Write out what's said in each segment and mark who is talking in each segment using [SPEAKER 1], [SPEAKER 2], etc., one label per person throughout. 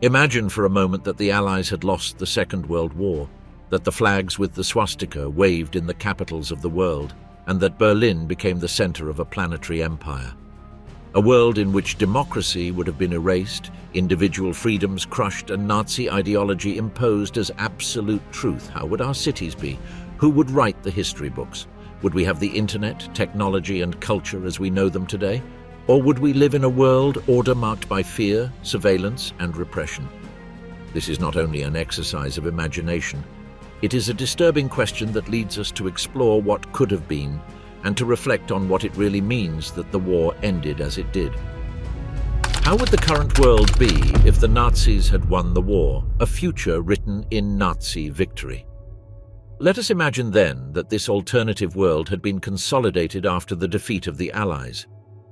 [SPEAKER 1] Imagine for a moment that the Allies had lost the Second World War, that the flags with the swastika waved in the capitals of the world, and that Berlin became the center of a planetary empire. A world in which democracy would have been erased, individual freedoms crushed, and Nazi ideology imposed as absolute truth. How would our cities be? Who would write the history books? Would we have the internet, technology, and culture as we know them today? Or would we live in a world order marked by fear, surveillance, and repression? This is not only an exercise of imagination. It is a disturbing question that leads us to explore what could have been and to reflect on what it really means that the war ended as it did. How would the current world be if the Nazis had won the war, a future written in Nazi victory? Let us imagine then that this alternative world had been consolidated after the defeat of the Allies.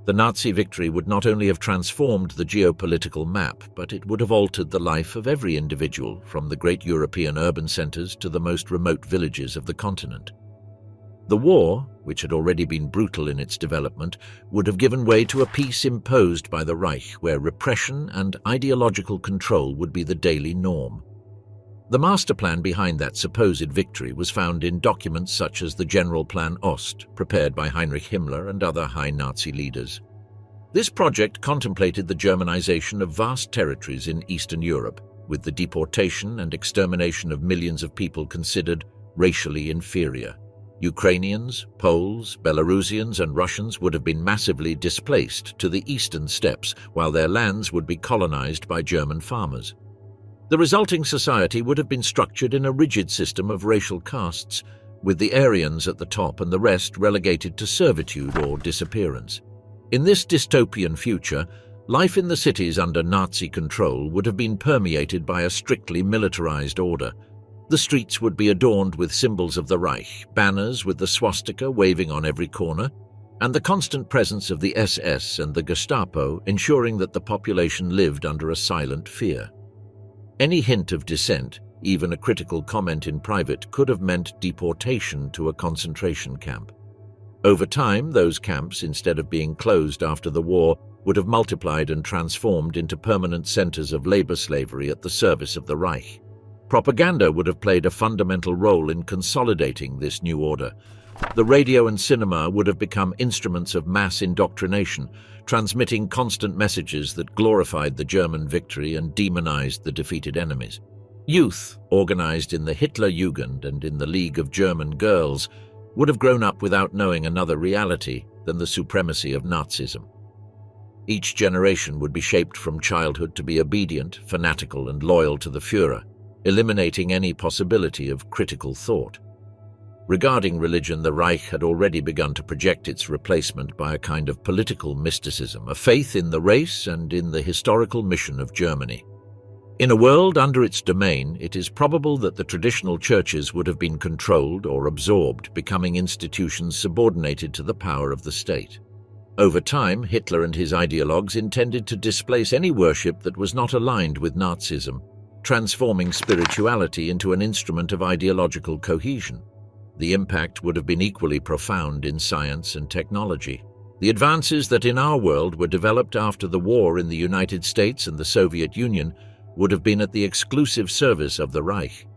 [SPEAKER 1] The Nazi victory would not only have transformed the geopolitical map, but it would have altered the life of every individual, from the great European urban centers to the most remote villages of the continent. The war, which had already been brutal in its development, would have given way to a peace imposed by the Reich, where repression and ideological control would be the daily norm. The master plan behind that supposed victory was found in documents such as the General Plan Ost, prepared by Heinrich Himmler and other high Nazi leaders. This project contemplated the Germanization of vast territories in Eastern Europe, with the deportation and extermination of millions of people considered racially inferior. Ukrainians, Poles, Belarusians, and Russians would have been massively displaced to the eastern steppes, while their lands would be colonized by German farmers. The resulting society would have been structured in a rigid system of racial castes, with the Aryans at the top and the rest relegated to servitude or disappearance. In this dystopian future, life in the cities under Nazi control would have been permeated by a strictly militarized order. The streets would be adorned with symbols of the Reich, banners with the swastika waving on every corner, and the constant presence of the SS and the Gestapo ensuring that the population lived under a silent fear. Any hint of dissent, even a critical comment in private, could have meant deportation to a concentration camp. Over time, those camps, instead of being closed after the war, would have multiplied and transformed into permanent centers of labor slavery at the service of the Reich. Propaganda would have played a fundamental role in consolidating this new order. The radio and cinema would have become instruments of mass indoctrination, transmitting constant messages that glorified the German victory and demonized the defeated enemies. Youth, organized in the Hitler Jugend and in the League of German Girls, would have grown up without knowing another reality than the supremacy of Nazism. Each generation would be shaped from childhood to be obedient, fanatical, and loyal to the Führer, eliminating any possibility of critical thought. Regarding religion, the Reich had already begun to project its replacement by a kind of political mysticism, a faith in the race and in the historical mission of Germany. In a world under its domain, it is probable that the traditional churches would have been controlled or absorbed, becoming institutions subordinated to the power of the state. Over time, Hitler and his ideologues intended to displace any worship that was not aligned with Nazism, transforming spirituality into an instrument of ideological cohesion. The impact would have been equally profound in science and technology. The advances that in our world were developed after the war in the United States and the Soviet Union would have been at the exclusive service of the Reich.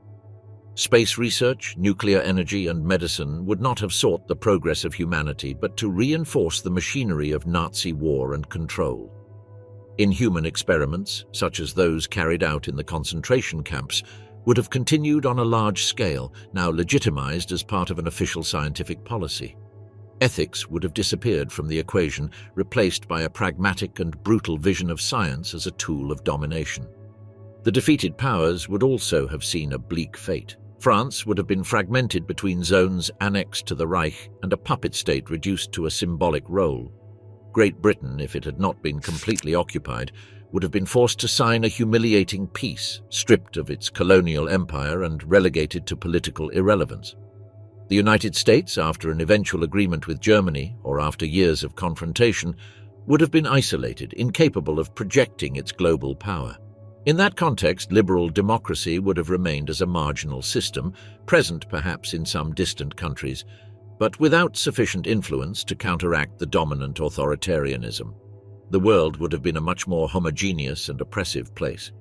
[SPEAKER 1] Space research, nuclear energy, and medicine would not have sought the progress of humanity, but to reinforce the machinery of Nazi war and control. Inhuman experiments, such as those carried out in the concentration camps, would have continued on a large scale, now legitimized as part of an official scientific policy. Ethics would have disappeared from the equation, replaced by a pragmatic and brutal vision of science as a tool of domination. The defeated powers would also have seen a bleak fate. France would have been fragmented between zones annexed to the Reich and a puppet state reduced to a symbolic role. Great Britain, if it had not been completely occupied, would have been forced to sign a humiliating peace, stripped of its colonial empire and relegated to political irrelevance. The United States, after an eventual agreement with Germany, or after years of confrontation, would have been isolated, incapable of projecting its global power. In that context, liberal democracy would have remained as a marginal system, present perhaps in some distant countries, but without sufficient influence to counteract the dominant authoritarianism. The world would have been a much more homogeneous and oppressive place.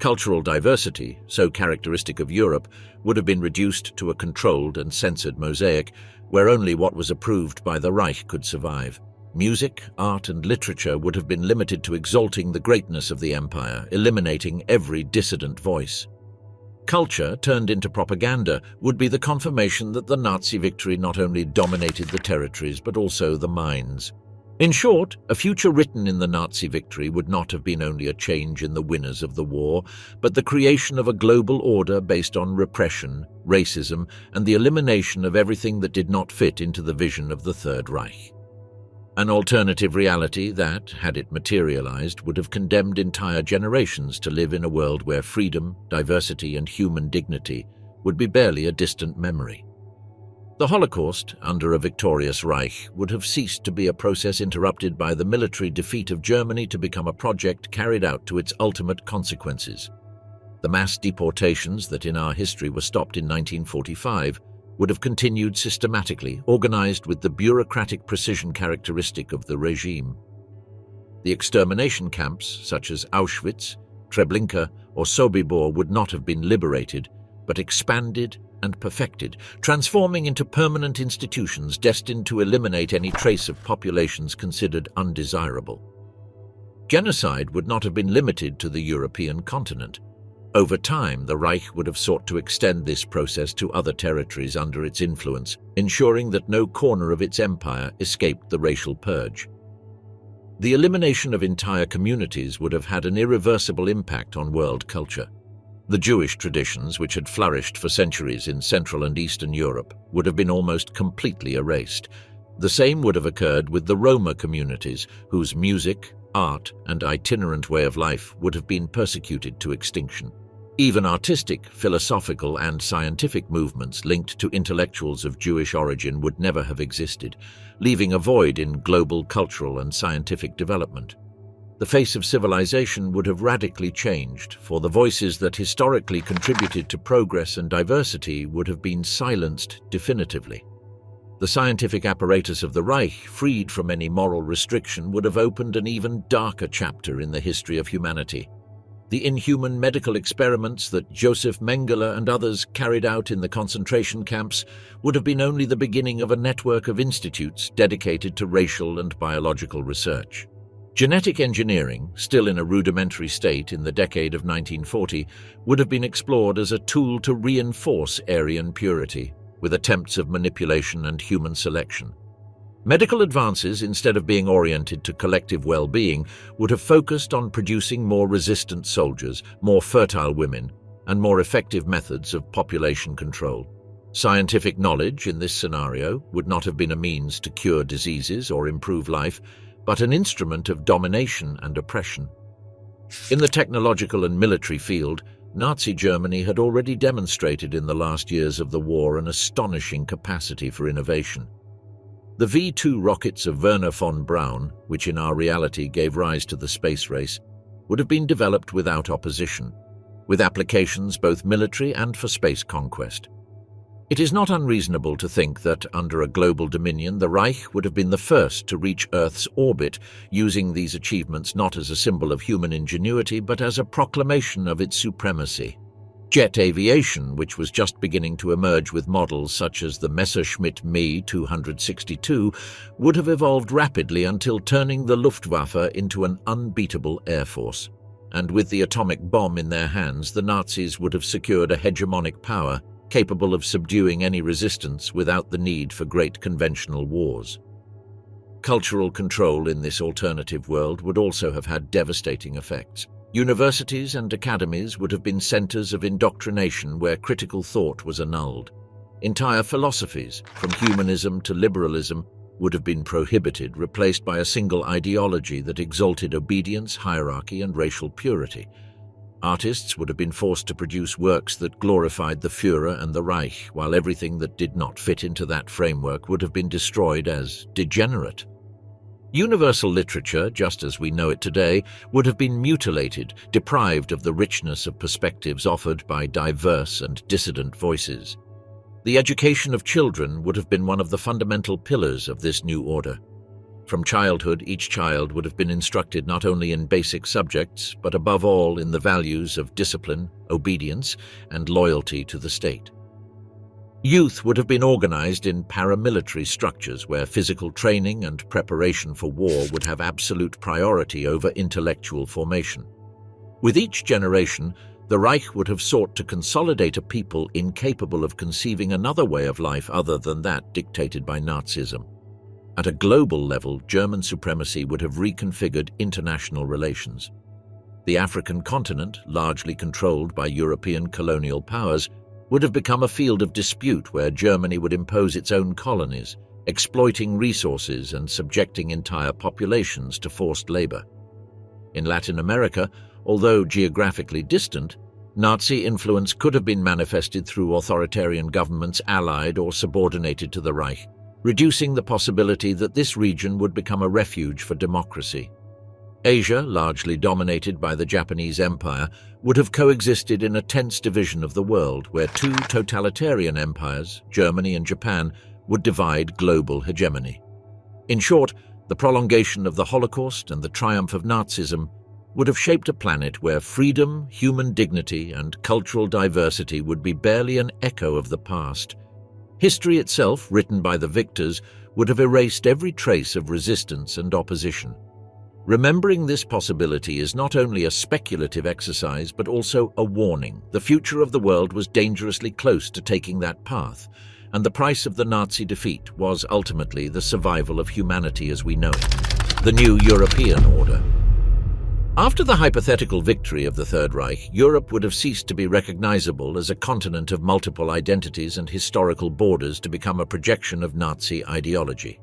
[SPEAKER 1] Cultural diversity, so characteristic of Europe, would have been reduced to a controlled and censored mosaic where only what was approved by the Reich could survive. Music, art, and literature would have been limited to exalting the greatness of the empire, eliminating every dissident voice. Culture, turned into propaganda, would be the confirmation that the Nazi victory not only dominated the territories but also the minds. In short, a future written in the Nazi victory would not have been only a change in the winners of the war, but the creation of a global order based on repression, racism, and the elimination of everything that did not fit into the vision of the Third Reich. An alternative reality that, had it materialized, would have condemned entire generations to live in a world where freedom, diversity, and human dignity would be barely a distant memory. The Holocaust, under a victorious Reich, would have ceased to be a process interrupted by the military defeat of Germany to become a project carried out to its ultimate consequences. The mass deportations that in our history were stopped in 1945 would have continued systematically, organized with the bureaucratic precision characteristic of the regime. The extermination camps, such as Auschwitz, Treblinka, or Sobibor, would not have been liberated, but expanded and perfected, transforming into permanent institutions destined to eliminate any trace of populations considered undesirable. Genocide would not have been limited to the European continent. Over time, the Reich would have sought to extend this process to other territories under its influence, ensuring that no corner of its empire escaped the racial purge. The elimination of entire communities would have had an irreversible impact on world culture. The Jewish traditions, which had flourished for centuries in Central and Eastern Europe, would have been almost completely erased. The same would have occurred with the Roma communities, whose music, art, and itinerant way of life would have been persecuted to extinction. Even artistic, philosophical, and scientific movements linked to intellectuals of Jewish origin would never have existed, leaving a void in global cultural and scientific development. The face of civilization would have radically changed, for the voices that historically contributed to progress and diversity would have been silenced definitively. The scientific apparatus of the Reich, freed from any moral restriction, would have opened an even darker chapter in the history of humanity. The inhuman medical experiments that Joseph Mengele and others carried out in the concentration camps would have been only the beginning of a network of institutes dedicated to racial and biological research. Genetic engineering, still in a rudimentary state in the decade of 1940, would have been explored as a tool to reinforce Aryan purity, with attempts of manipulation and human selection. Medical advances, instead of being oriented to collective well-being, would have focused on producing more resistant soldiers, more fertile women, and more effective methods of population control. Scientific knowledge, in this scenario, would not have been a means to cure diseases or improve life, but an instrument of domination and oppression. In the technological and military field, Nazi Germany had already demonstrated in the last years of the war an astonishing capacity for innovation. The V-2 rockets of Werner von Braun, which in our reality gave rise to the space race, would have been developed without opposition, with applications both military and for space conquest. It is not unreasonable to think that, under a global dominion, the Reich would have been the first to reach Earth's orbit, using these achievements not as a symbol of human ingenuity but as a proclamation of its supremacy. Jet aviation, which was just beginning to emerge with models such as the Messerschmitt Me 262, would have evolved rapidly until turning the Luftwaffe into an unbeatable air force. And with the atomic bomb in their hands, the Nazis would have secured a hegemonic power, capable of subduing any resistance without the need for great conventional wars. Cultural control in this alternative world would also have had devastating effects. Universities and academies would have been centers of indoctrination where critical thought was annulled. Entire philosophies, from humanism to liberalism, would have been prohibited, replaced by a single ideology that exalted obedience, hierarchy, and racial purity. Artists would have been forced to produce works that glorified the Führer and the Reich, while everything that did not fit into that framework would have been destroyed as degenerate. Universal literature, just as we know it today, would have been mutilated, deprived of the richness of perspectives offered by diverse and dissident voices. The education of children would have been one of the fundamental pillars of this new order. From childhood, each child would have been instructed not only in basic subjects, but above all in the values of discipline, obedience, and loyalty to the state. Youth would have been organized in paramilitary structures where physical training and preparation for war would have absolute priority over intellectual formation. With each generation, the Reich would have sought to consolidate a people incapable of conceiving another way of life other than that dictated by Nazism. At a global level, German supremacy would have reconfigured international relations. The African continent, largely controlled by European colonial powers, would have become a field of dispute where Germany would impose its own colonies, exploiting resources and subjecting entire populations to forced labor. In Latin America, although geographically distant, Nazi influence could have been manifested through authoritarian governments allied or subordinated to the Reich, reducing the possibility that this region would become a refuge for democracy. Asia, largely dominated by the Japanese Empire, would have coexisted in a tense division of the world where two totalitarian empires, Germany and Japan, would divide global hegemony. In short, the prolongation of the Holocaust and the triumph of Nazism would have shaped a planet where freedom, human dignity, and cultural diversity would be barely an echo of the past. History itself, written by the victors, would have erased every trace of resistance and opposition. Remembering this possibility is not only a speculative exercise but also a warning. The future of the world was dangerously close to taking that path, and the price of the Nazi defeat was ultimately the survival of humanity as we know it. The new European order. After the hypothetical victory of the Third Reich, Europe would have ceased to be recognizable as a continent of multiple identities and historical borders to become a projection of Nazi ideology.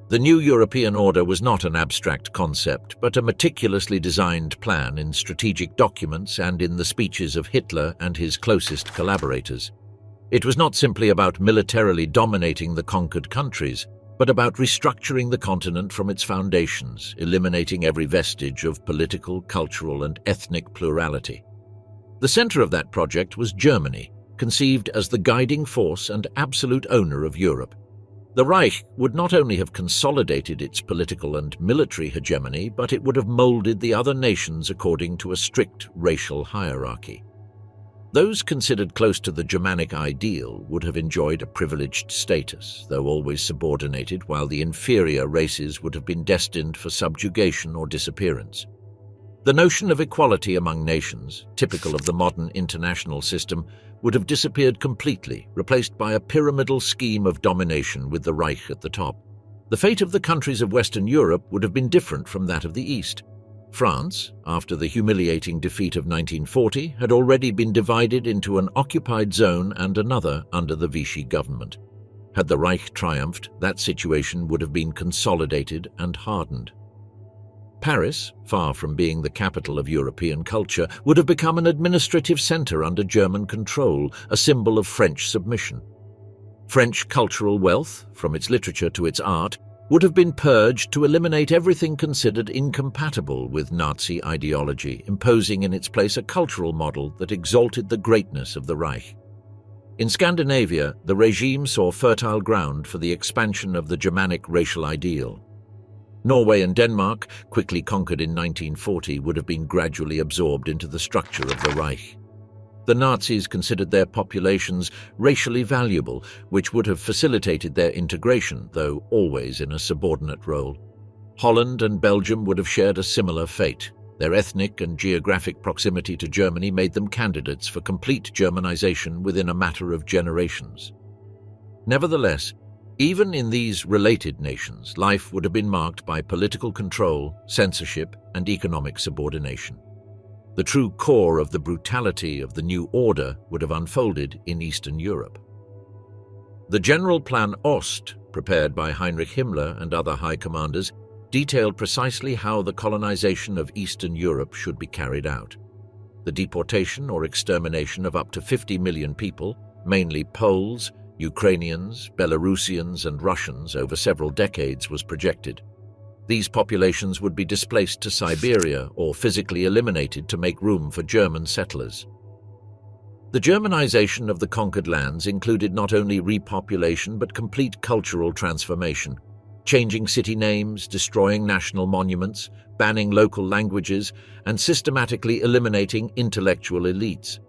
[SPEAKER 1] The new European order was not an abstract concept, but a meticulously designed plan in strategic documents and in the speeches of Hitler and his closest collaborators. It was not simply about militarily dominating the conquered countries, but about restructuring the continent from its foundations, eliminating every vestige of political, cultural, and ethnic plurality. The center of that project was Germany, conceived as the guiding force and absolute owner of Europe. The Reich would not only have consolidated its political and military hegemony, but it would have molded the other nations according to a strict racial hierarchy. Those considered close to the Germanic ideal would have enjoyed a privileged status, though always subordinated, while the inferior races would have been destined for subjugation or disappearance. The notion of equality among nations, typical of the modern international system, would have disappeared completely, replaced by a pyramidal scheme of domination with the Reich at the top. The fate of the countries of Western Europe would have been different from that of the East. France, after the humiliating defeat of 1940, had already been divided into an occupied zone and another under the Vichy government. Had the Reich triumphed, that situation would have been consolidated and hardened. Paris, far from being the capital of European culture, would have become an administrative center under German control, a symbol of French submission. French cultural wealth, from its literature to its art, would have been purged to eliminate everything considered incompatible with Nazi ideology, imposing in its place a cultural model that exalted the greatness of the Reich. In Scandinavia, the regime saw fertile ground for the expansion of the Germanic racial ideal. Norway and Denmark, quickly conquered in 1940, would have been gradually absorbed into the structure of the Reich. The Nazis considered their populations racially valuable, which would have facilitated their integration, though always in a subordinate role. Holland and Belgium would have shared a similar fate. Their ethnic and geographic proximity to Germany made them candidates for complete Germanization within a matter of generations. Nevertheless, even in these related nations, life would have been marked by political control, censorship, and economic subordination. The true core of the brutality of the new order would have unfolded in Eastern Europe. The General Plan Ost, prepared by Heinrich Himmler and other high commanders, detailed precisely how the colonization of Eastern Europe should be carried out. The deportation or extermination of up to 50 million people, mainly Poles, Ukrainians, Belarusians, and Russians over several decades was projected. These populations would be displaced to Siberia or physically eliminated to make room for German settlers. The Germanization of the conquered lands included not only repopulation but complete cultural transformation. changing city names, destroying national monuments, banning local languages, and systematically eliminating intellectual elites.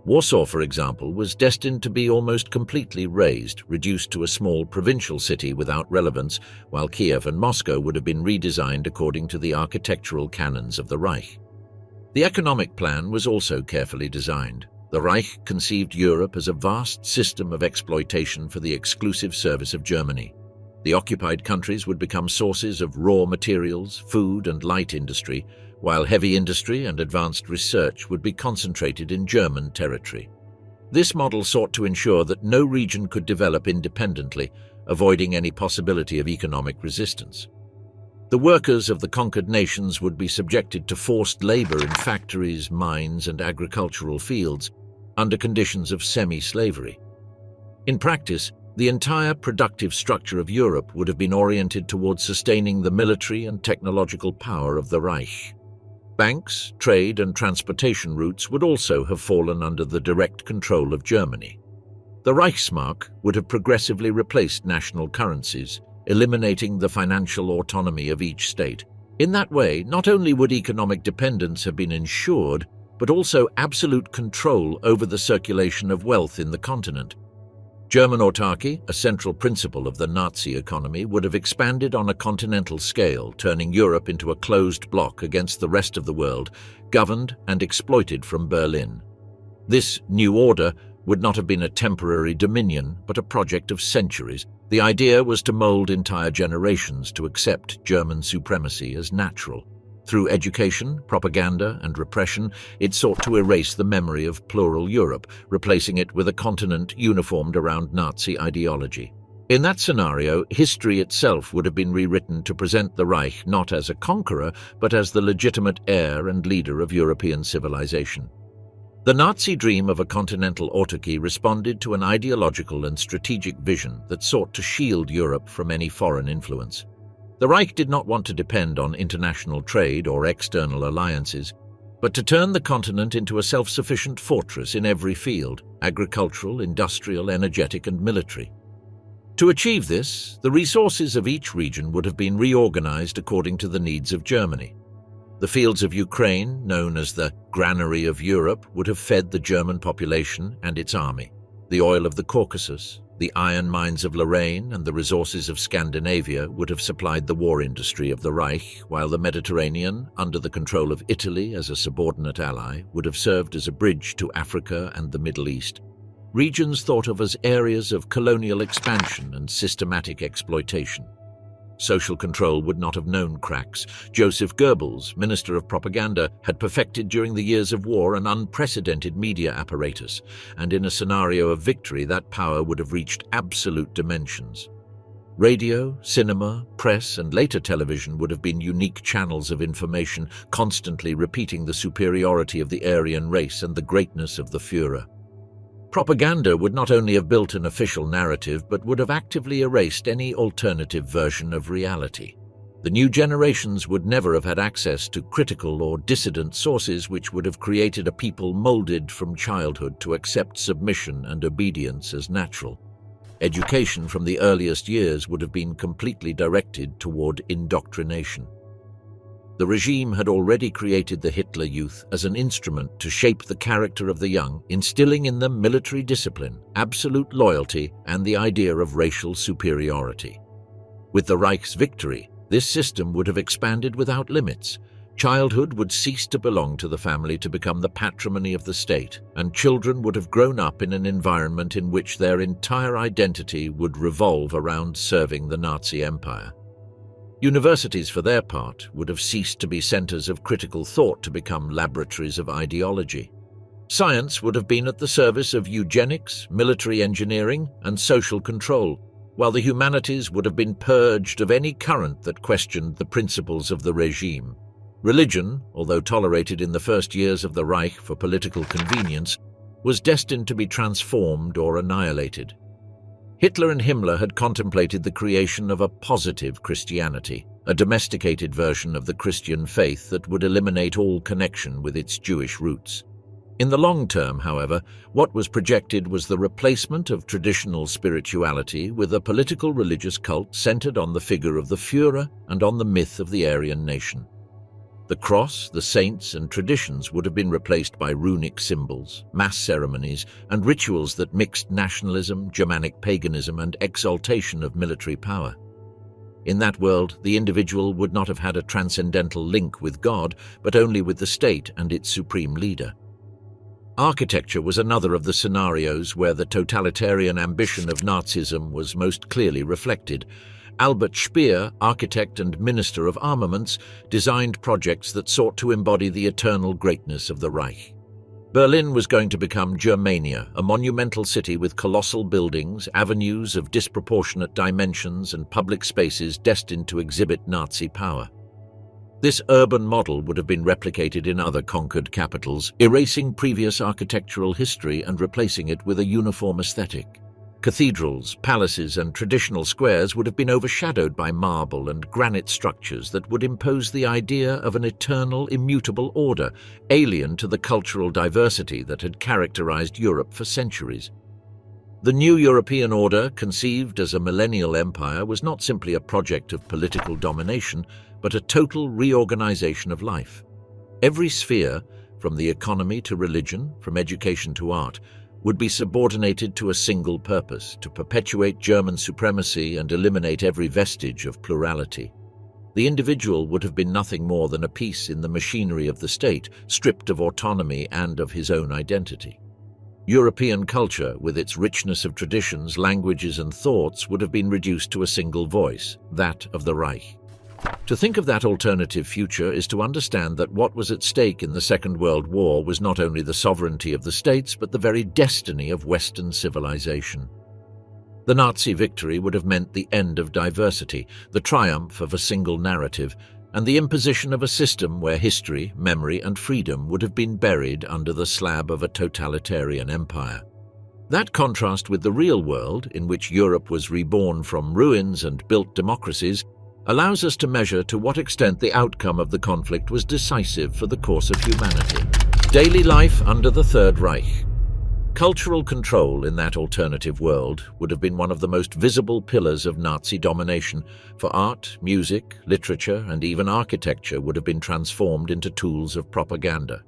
[SPEAKER 1] Warsaw, for example, was destined to be almost completely razed, reduced to a small provincial city without relevance, while Kiev and Moscow would have been redesigned according to the architectural canons of the Reich. The economic plan was also carefully designed. The Reich conceived Europe as a vast system of exploitation for the exclusive service of Germany. The occupied countries would become sources of raw materials, food and light industry, while heavy industry and advanced research would be concentrated in German territory. This model sought to ensure that no region could develop independently, avoiding any possibility of economic resistance. The workers of the conquered nations would be subjected to forced labor in factories, mines, and agricultural fields under conditions of semi-slavery. In practice, the entire productive structure of Europe would have been oriented towards sustaining the military and technological power of the Reich. Banks, trade, and transportation routes would also have fallen under the direct control of Germany. The Reichsmark would have progressively replaced national currencies, eliminating the financial autonomy of each state. In that way, not only would economic dependence have been ensured, but also absolute control over the circulation of wealth in the continent. German autarky, a central principle of the Nazi economy, would have expanded on a continental scale, turning Europe into a closed bloc against the rest of the world, governed and exploited from Berlin. This new order would not have been a temporary dominion, but a project of centuries. The idea was to mold entire generations to accept German supremacy as natural. Through education, propaganda, and repression, it sought to erase the memory of plural Europe, replacing it with a continent uniformed around Nazi ideology. In that scenario, history itself would have been rewritten to present the Reich not as a conqueror, but as the legitimate heir and leader of European civilization. The Nazi dream of a continental autarky responded to an ideological and strategic vision that sought to shield Europe from any foreign influence. The Reich did not want to depend on international trade or external alliances, but to turn the continent into a self-sufficient fortress in every field: agricultural, industrial, energetic, and military. To achieve this, the resources of each region would have been reorganized according to the needs of Germany. The fields of Ukraine, known as the granary of Europe, would have fed the German population and its army. The oil of the Caucasus, the iron mines of Lorraine, and the resources of Scandinavia would have supplied the war industry of the Reich, while the Mediterranean, under the control of Italy as a subordinate ally, would have served as a bridge to Africa and the Middle East. Regions thought of as areas of colonial expansion and systematic exploitation. Social control would not have known cracks. Joseph Goebbels, Minister of Propaganda, had perfected during the years of war an unprecedented media apparatus, and in a scenario of victory that power would have reached absolute dimensions. Radio, cinema, press, and later television would have been unique channels of information, constantly repeating the superiority of the Aryan race and the greatness of the Führer. Propaganda would not only have built an official narrative, but would have actively erased any alternative version of reality. The new generations would never have had access to critical or dissident sources, which would have created a people molded from childhood to accept submission and obedience as natural. Education from the earliest years would have been completely directed toward indoctrination. The regime had already created the Hitler Youth as an instrument to shape the character of the young, instilling in them military discipline, absolute loyalty, and the idea of racial superiority. With the Reich's victory, this system would have expanded without limits. Childhood would cease to belong to the family to become the patrimony of the state, and children would have grown up in an environment in which their entire identity would revolve around serving the Nazi Empire. Universities, for their part, would have ceased to be centers of critical thought to become laboratories of ideology. Science would have been at the service of eugenics, military engineering, and social control, while the humanities would have been purged of any current that questioned the principles of the regime. Religion, although tolerated in the first years of the Reich for political convenience, was destined to be transformed or annihilated. Hitler and Himmler had contemplated the creation of a positive Christianity, a domesticated version of the Christian faith that would eliminate all connection with its Jewish roots. In the long term, however, what was projected was the replacement of traditional spirituality with a political religious cult centered on the figure of the Führer and on the myth of the Aryan nation. The cross, the saints, and traditions would have been replaced by runic symbols, mass ceremonies, and rituals that mixed nationalism, Germanic paganism, and exaltation of military power. In that world, the individual would not have had a transcendental link with God, but only with the state and its supreme leader. Architecture was another of the scenarios where the totalitarian ambition of Nazism was most clearly reflected. Albert Speer, architect and minister of armaments, designed projects that sought to embody the eternal greatness of the Reich. Berlin was going to become Germania, a monumental city with colossal buildings, avenues of disproportionate dimensions, and public spaces destined to exhibit Nazi power. This urban model would have been replicated in other conquered capitals, erasing previous architectural history and replacing it with a uniform aesthetic. Cathedrals, palaces, and traditional squares would have been overshadowed by marble and granite structures that would impose the idea of an eternal, immutable order, alien to the cultural diversity that had characterized Europe for centuries. The new European order, conceived as a millennial empire, was not simply a project of political domination, but a total reorganization of life. Every sphere, from the economy to religion, from education to art, would be subordinated to a single purpose: to perpetuate German supremacy and eliminate every vestige of plurality. The individual would have been nothing more than a piece in the machinery of the state, stripped of autonomy and of his own identity. European culture, with its richness of traditions, languages, and thoughts, would have been reduced to a single voice, that of the Reich. To think of that alternative future is to understand that what was at stake in the Second World War was not only the sovereignty of the states, but the very destiny of Western civilization. The Nazi victory would have meant the end of diversity, the triumph of a single narrative, and the imposition of a system where history, memory, and freedom would have been buried under the slab of a totalitarian empire. That contrast with the real world, in which Europe was reborn from ruins and built democracies, allows us to measure to what extent the outcome of the conflict was decisive for the course of humanity. Daily life under the Third Reich. Cultural control in that alternative world would have been one of the most visible pillars of Nazi domination, for art, music, literature, and even architecture would have been transformed into tools of propaganda.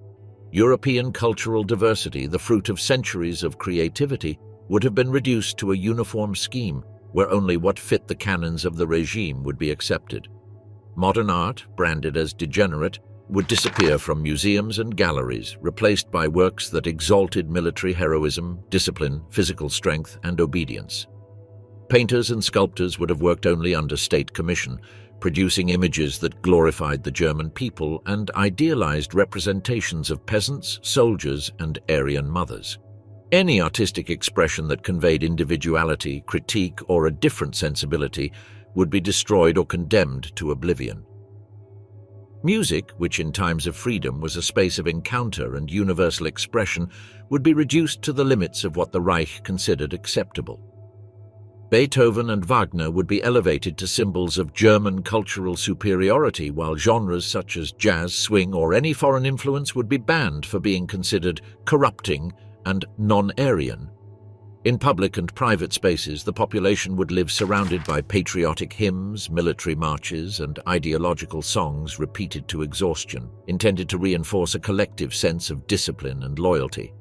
[SPEAKER 1] European cultural diversity, the fruit of centuries of creativity, would have been reduced to a uniform scheme, where only what fit the canons of the regime would be accepted. Modern art, branded as degenerate, would disappear from museums and galleries, replaced by works that exalted military heroism, discipline, physical strength, and obedience. Painters and sculptors would have worked only under state commission, producing images that glorified the German people and idealized representations of peasants, soldiers, and Aryan mothers. Any artistic expression that conveyed individuality, critique, or a different sensibility would be destroyed or condemned to oblivion. Music, which in times of freedom was a space of encounter and universal expression, would be reduced to the limits of what the Reich considered acceptable. Beethoven and Wagner would be elevated to symbols of German cultural superiority, while genres such as jazz, swing, or any foreign influence would be banned for being considered corrupting and non-Aryan. In public and private spaces, the population would live surrounded by patriotic hymns, military marches, and ideological songs repeated to exhaustion, intended to reinforce a collective sense of discipline and loyalty.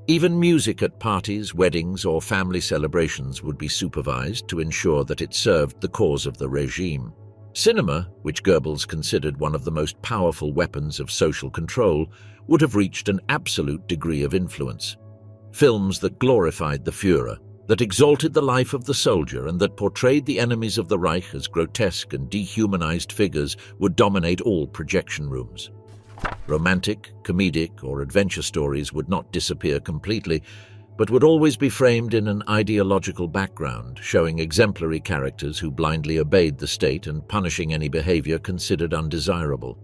[SPEAKER 1] Even music at parties, weddings, or family celebrations would be supervised to ensure that it served the cause of the regime. Cinema, which Goebbels considered one of the most powerful weapons of social control, would have reached an absolute degree of influence. Films that glorified the Führer, that exalted the life of the soldier, and that portrayed the enemies of the Reich as grotesque and dehumanized figures would dominate all projection rooms. Romantic, comedic, or adventure stories would not disappear completely, but would always be framed in an ideological background, showing exemplary characters who blindly obeyed the state and punishing any behavior considered undesirable.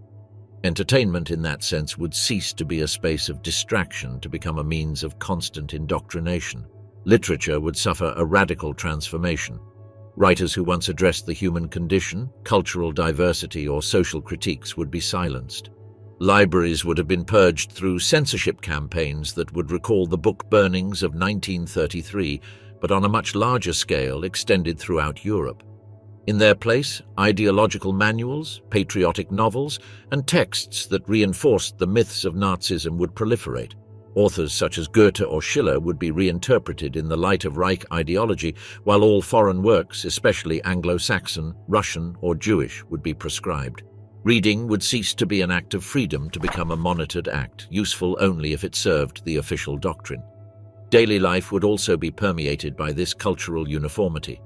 [SPEAKER 1] Entertainment in that sense would cease to be a space of distraction to become a means of constant indoctrination. Literature would suffer a radical transformation. Writers who once addressed the human condition, cultural diversity, or social critiques would be silenced. Libraries would have been purged through censorship campaigns that would recall the book burnings of 1933, but on a much larger scale extended throughout Europe. In their place, ideological manuals, patriotic novels, and texts that reinforced the myths of Nazism would proliferate. Authors such as Goethe or Schiller would be reinterpreted in the light of Reich ideology, while all foreign works, especially Anglo-Saxon, Russian, or Jewish, would be proscribed. Reading would cease to be an act of freedom to become a monitored act, useful only if it served the official doctrine. Daily life would also be permeated by this cultural uniformity.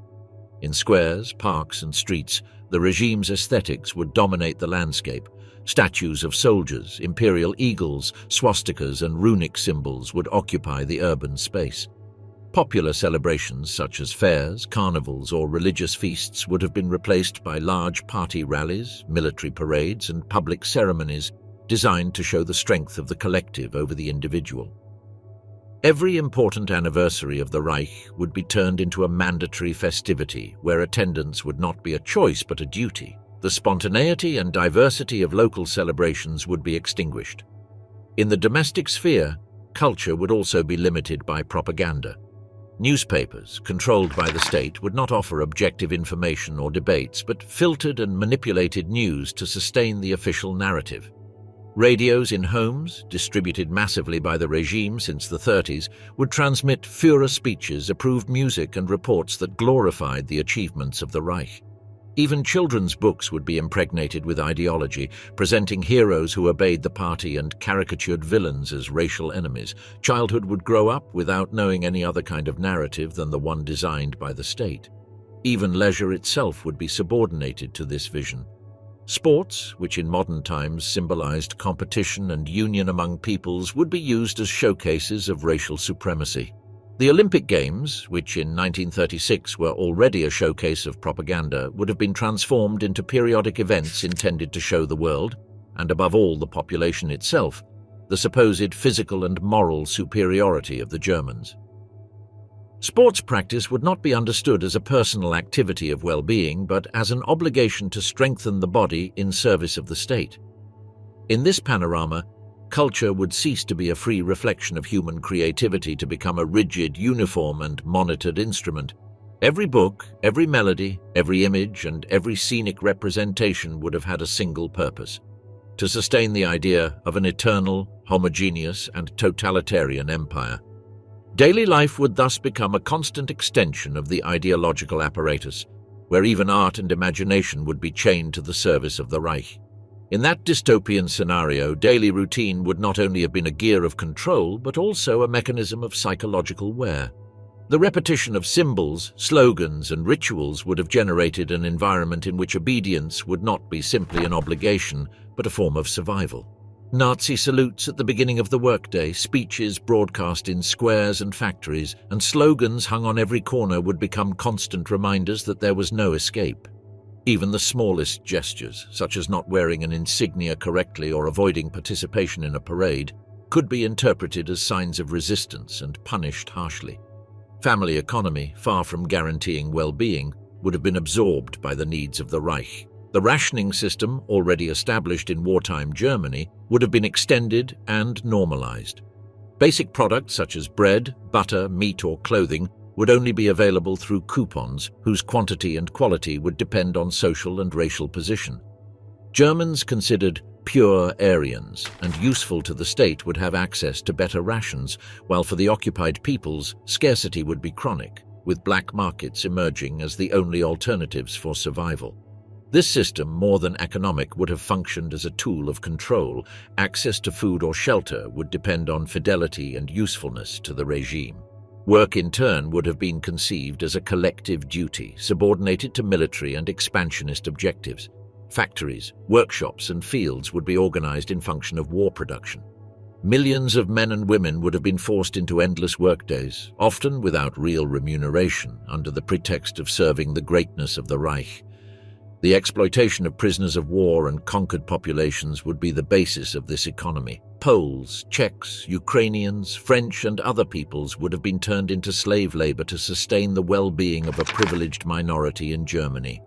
[SPEAKER 1] In squares, parks, and streets, the regime's aesthetics would dominate the landscape. Statues of soldiers, imperial eagles, swastikas, and runic symbols would occupy the urban space. Popular celebrations such as fairs, carnivals, or religious feasts would have been replaced by large party rallies, military parades, and public ceremonies designed to show the strength of the collective over the individual. Every important anniversary of the Reich would be turned into a mandatory festivity where attendance would not be a choice but a duty. The spontaneity and diversity of local celebrations would be extinguished. In the domestic sphere, culture would also be limited by propaganda. Newspapers, controlled by the state, would not offer objective information or debates, but filtered and manipulated news to sustain the official narrative. Radios in homes, distributed massively by the regime since the 30s, would transmit Führer speeches, approved music, and reports that glorified the achievements of the Reich. Even children's books would be impregnated with ideology, presenting heroes who obeyed the party and caricatured villains as racial enemies. Childhood would grow up without knowing any other kind of narrative than the one designed by the state. Even leisure itself would be subordinated to this vision. Sports, which in modern times symbolized competition and union among peoples, would be used as showcases of racial supremacy. The Olympic Games, which in 1936 were already a showcase of propaganda, would have been transformed into periodic events intended to show the world, and above all the population itself, the supposed physical and moral superiority of the Germans. Sports practice would not be understood as a personal activity of well-being, but as an obligation to strengthen the body in service of the state. In this panorama, culture would cease to be a free reflection of human creativity to become a rigid, uniform, and monitored instrument. Every book, every melody, every image, and every scenic representation would have had a single purpose: to sustain the idea of an eternal, homogeneous, and totalitarian empire. Daily life would thus become a constant extension of the ideological apparatus, where even art and imagination would be chained to the service of the Reich. In that dystopian scenario, daily routine would not only have been a gear of control, but also a mechanism of psychological wear. The repetition of symbols, slogans, and rituals would have generated an environment in which obedience would not be simply an obligation, but a form of survival. Nazi salutes at the beginning of the workday, speeches broadcast in squares and factories, and slogans hung on every corner would become constant reminders that there was no escape. Even the smallest gestures, such as not wearing an insignia correctly or avoiding participation in a parade, could be interpreted as signs of resistance and punished harshly. Family economy, far from guaranteeing well-being, would have been absorbed by the needs of the Reich. The rationing system, already established in wartime Germany, would have been extended and normalized. Basic products such as bread, butter, meat, or clothing would only be available through coupons, whose quantity and quality would depend on social and racial position. Germans considered pure Aryans and useful to the state would have access to better rations, while for the occupied peoples, scarcity would be chronic, with black markets emerging as the only alternatives for survival. This system, more than economic, would have functioned as a tool of control. Access to food or shelter would depend on fidelity and usefulness to the regime. Work, in turn, would have been conceived as a collective duty, subordinated to military and expansionist objectives. Factories, workshops, and fields would be organized in function of war production. Millions of men and women would have been forced into endless workdays, often without real remuneration, under the pretext of serving the greatness of the Reich. The exploitation of prisoners of war and conquered populations would be the basis of this economy. Poles, Czechs, Ukrainians, French, and other peoples would have been turned into slave labor to sustain the well-being of a privileged minority in Germany.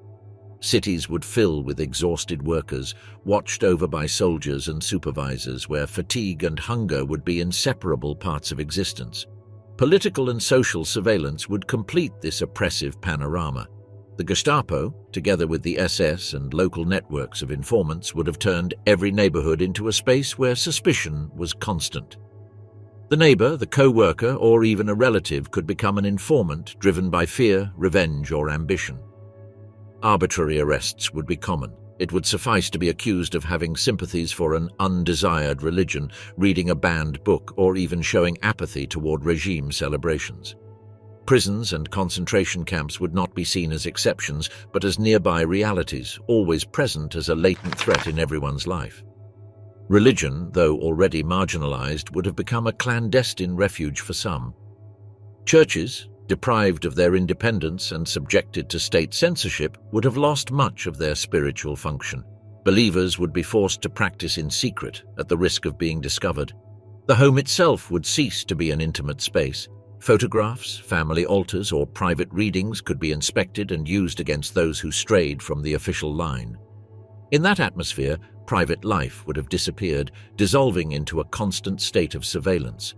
[SPEAKER 1] Cities would fill with exhausted workers, watched over by soldiers and supervisors, where fatigue and hunger would be inseparable parts of existence. Political and social surveillance would complete this oppressive panorama. The Gestapo, together with the SS and local networks of informants, would have turned every neighborhood into a space where suspicion was constant. The neighbor, the co-worker, or even a relative could become an informant driven by fear, revenge, or ambition. Arbitrary arrests would be common. It would suffice to be accused of having sympathies for an undesired religion, reading a banned book, or even showing apathy toward regime celebrations. Prisons and concentration camps would not be seen as exceptions, but as nearby realities, always present as a latent threat in everyone's life. Religion, though already marginalized, would have become a clandestine refuge for some. Churches, deprived of their independence and subjected to state censorship, would have lost much of their spiritual function. Believers would be forced to practice in secret at the risk of being discovered. The home itself would cease to be an intimate space. Photographs, family altars, or private readings could be inspected and used against those who strayed from the official line. In that atmosphere, private life would have disappeared, dissolving into a constant state of surveillance.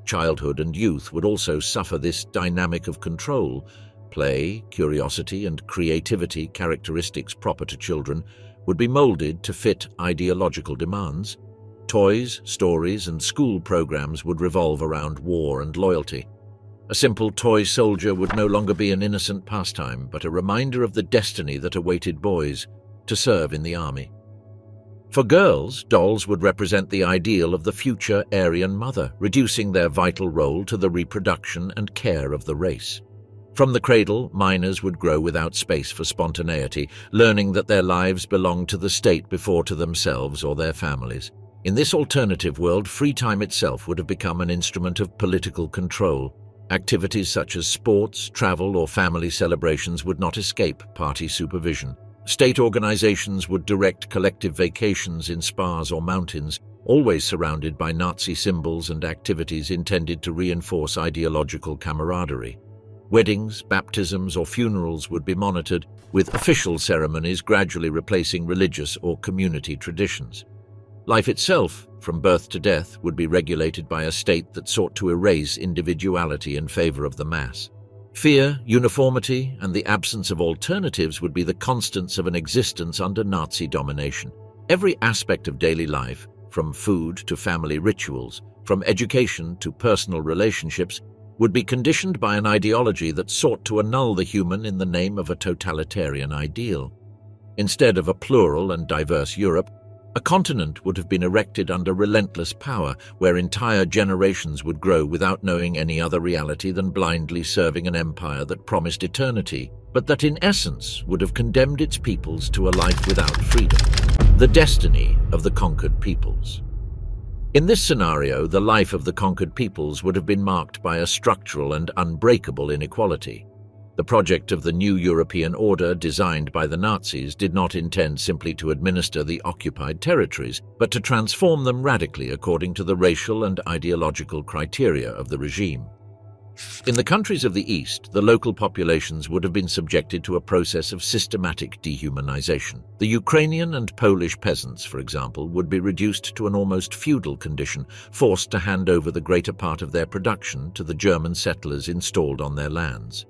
[SPEAKER 1] Childhood and youth would also suffer this dynamic of control. Play, curiosity, and creativity, characteristics proper to children, would be molded to fit ideological demands. Toys, stories, and school programs would revolve around war and loyalty. A simple toy soldier would no longer be an innocent pastime, but a reminder of the destiny that awaited boys to serve in the army. For girls, dolls would represent the ideal of the future Aryan mother, reducing their vital role to the reproduction and care of the race. From the cradle, minors would grow without space for spontaneity, learning that their lives belonged to the state before to themselves or their families. In this alternative world, free time itself would have become an instrument of political control. Activities such as sports, travel, or family celebrations would not escape party supervision. State organizations would direct collective vacations in spas or mountains, always surrounded by Nazi symbols and activities intended to reinforce ideological camaraderie. Weddings, baptisms, or funerals would be monitored, with official ceremonies gradually replacing religious or community traditions. Life itself, from birth to death, would be regulated by a state that sought to erase individuality in favor of the mass. Fear, uniformity, and the absence of alternatives would be the constants of an existence under Nazi domination. Every aspect of daily life, from food to family rituals, from education to personal relationships, would be conditioned by an ideology that sought to annul the human in the name of a totalitarian ideal. Instead of a plural and diverse Europe, a continent would have been erected under relentless power, where entire generations would grow without knowing any other reality than blindly serving an empire that promised eternity, but that in essence would have condemned its peoples to a life without freedom. The destiny of the conquered peoples. In this scenario, the life of the conquered peoples would have been marked by a structural and unbreakable inequality. The project of the new European order designed by the Nazis did not intend simply to administer the occupied territories, but to transform them radically according to the racial and ideological criteria of the regime. In the countries of the East, the local populations would have been subjected to a process of systematic dehumanization. The Ukrainian and Polish peasants, for example, would be reduced to an almost feudal condition, forced to hand over the greater part of their production to the German settlers installed on their lands.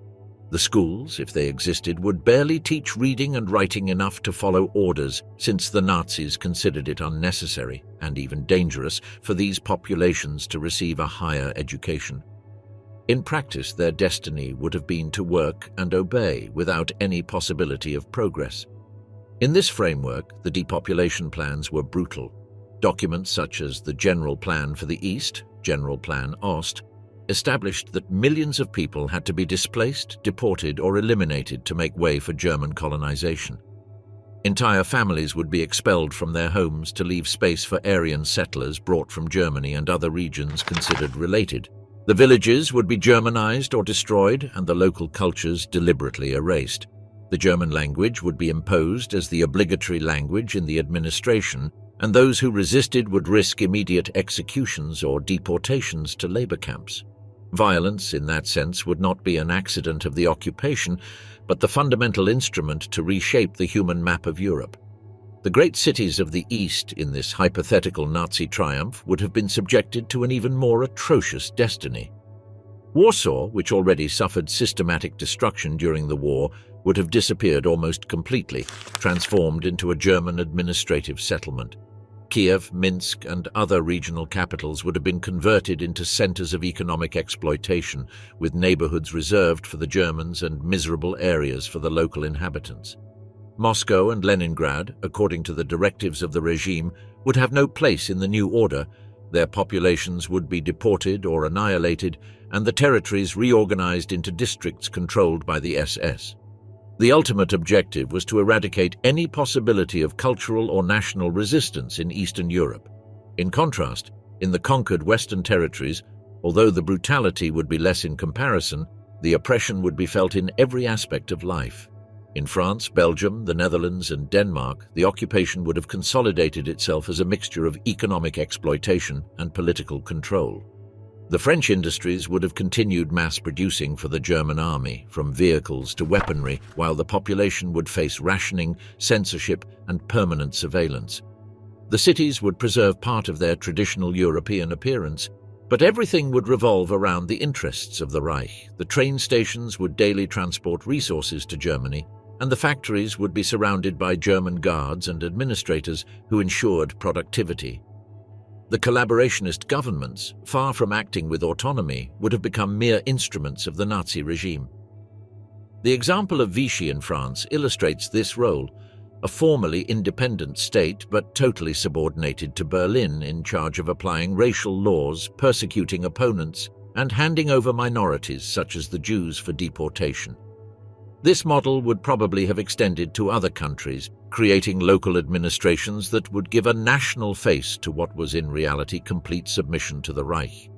[SPEAKER 1] The schools, if they existed, would barely teach reading and writing enough to follow orders, since the Nazis considered it unnecessary, and even dangerous, for these populations to receive a higher education. In practice, their destiny would have been to work and obey without any possibility of progress. In this framework, the depopulation plans were brutal. Documents such as the General Plan for the East, General Plan Ost, established that millions of people had to be displaced, deported, or eliminated to make way for German colonization. Entire families would be expelled from their homes to leave space for Aryan settlers brought from Germany and other regions considered related. The villages would be Germanized or destroyed, and the local cultures deliberately erased. The German language would be imposed as the obligatory language in the administration, and those who resisted would risk immediate executions or deportations to labor camps. Violence, in that sense, would not be an accident of the occupation, but the fundamental instrument to reshape the human map of Europe. The great cities of the East in this hypothetical Nazi triumph would have been subjected to an even more atrocious destiny. Warsaw, which already suffered systematic destruction during the war, would have disappeared almost completely, transformed into a German administrative settlement. Kiev, Minsk, and other regional capitals would have been converted into centers of economic exploitation, with neighborhoods reserved for the Germans and miserable areas for the local inhabitants. Moscow and Leningrad, according to the directives of the regime, would have no place in the new order. Their populations would be deported or annihilated, and the territories reorganized into districts controlled by the SS. The ultimate objective was to eradicate any possibility of cultural or national resistance in Eastern Europe. In contrast, in the conquered Western territories, although the brutality would be less in comparison, the oppression would be felt in every aspect of life. In France, Belgium, the Netherlands, and Denmark, the occupation would have consolidated itself as a mixture of economic exploitation and political control. The French industries would have continued mass producing for the German army, from vehicles to weaponry, while the population would face rationing, censorship, and permanent surveillance. The cities would preserve part of their traditional European appearance, but everything would revolve around the interests of the Reich. The train stations would daily transport resources to Germany, and the factories would be surrounded by German guards and administrators who ensured productivity. The collaborationist governments, far from acting with autonomy, would have become mere instruments of the Nazi regime. The example of Vichy in France illustrates this role, a formally independent state but totally subordinated to Berlin, in charge of applying racial laws, persecuting opponents, and handing over minorities such as the Jews for deportation. This model would probably have extended to other countries, creating local administrations that would give a national face to what was in reality complete submission to the Reich.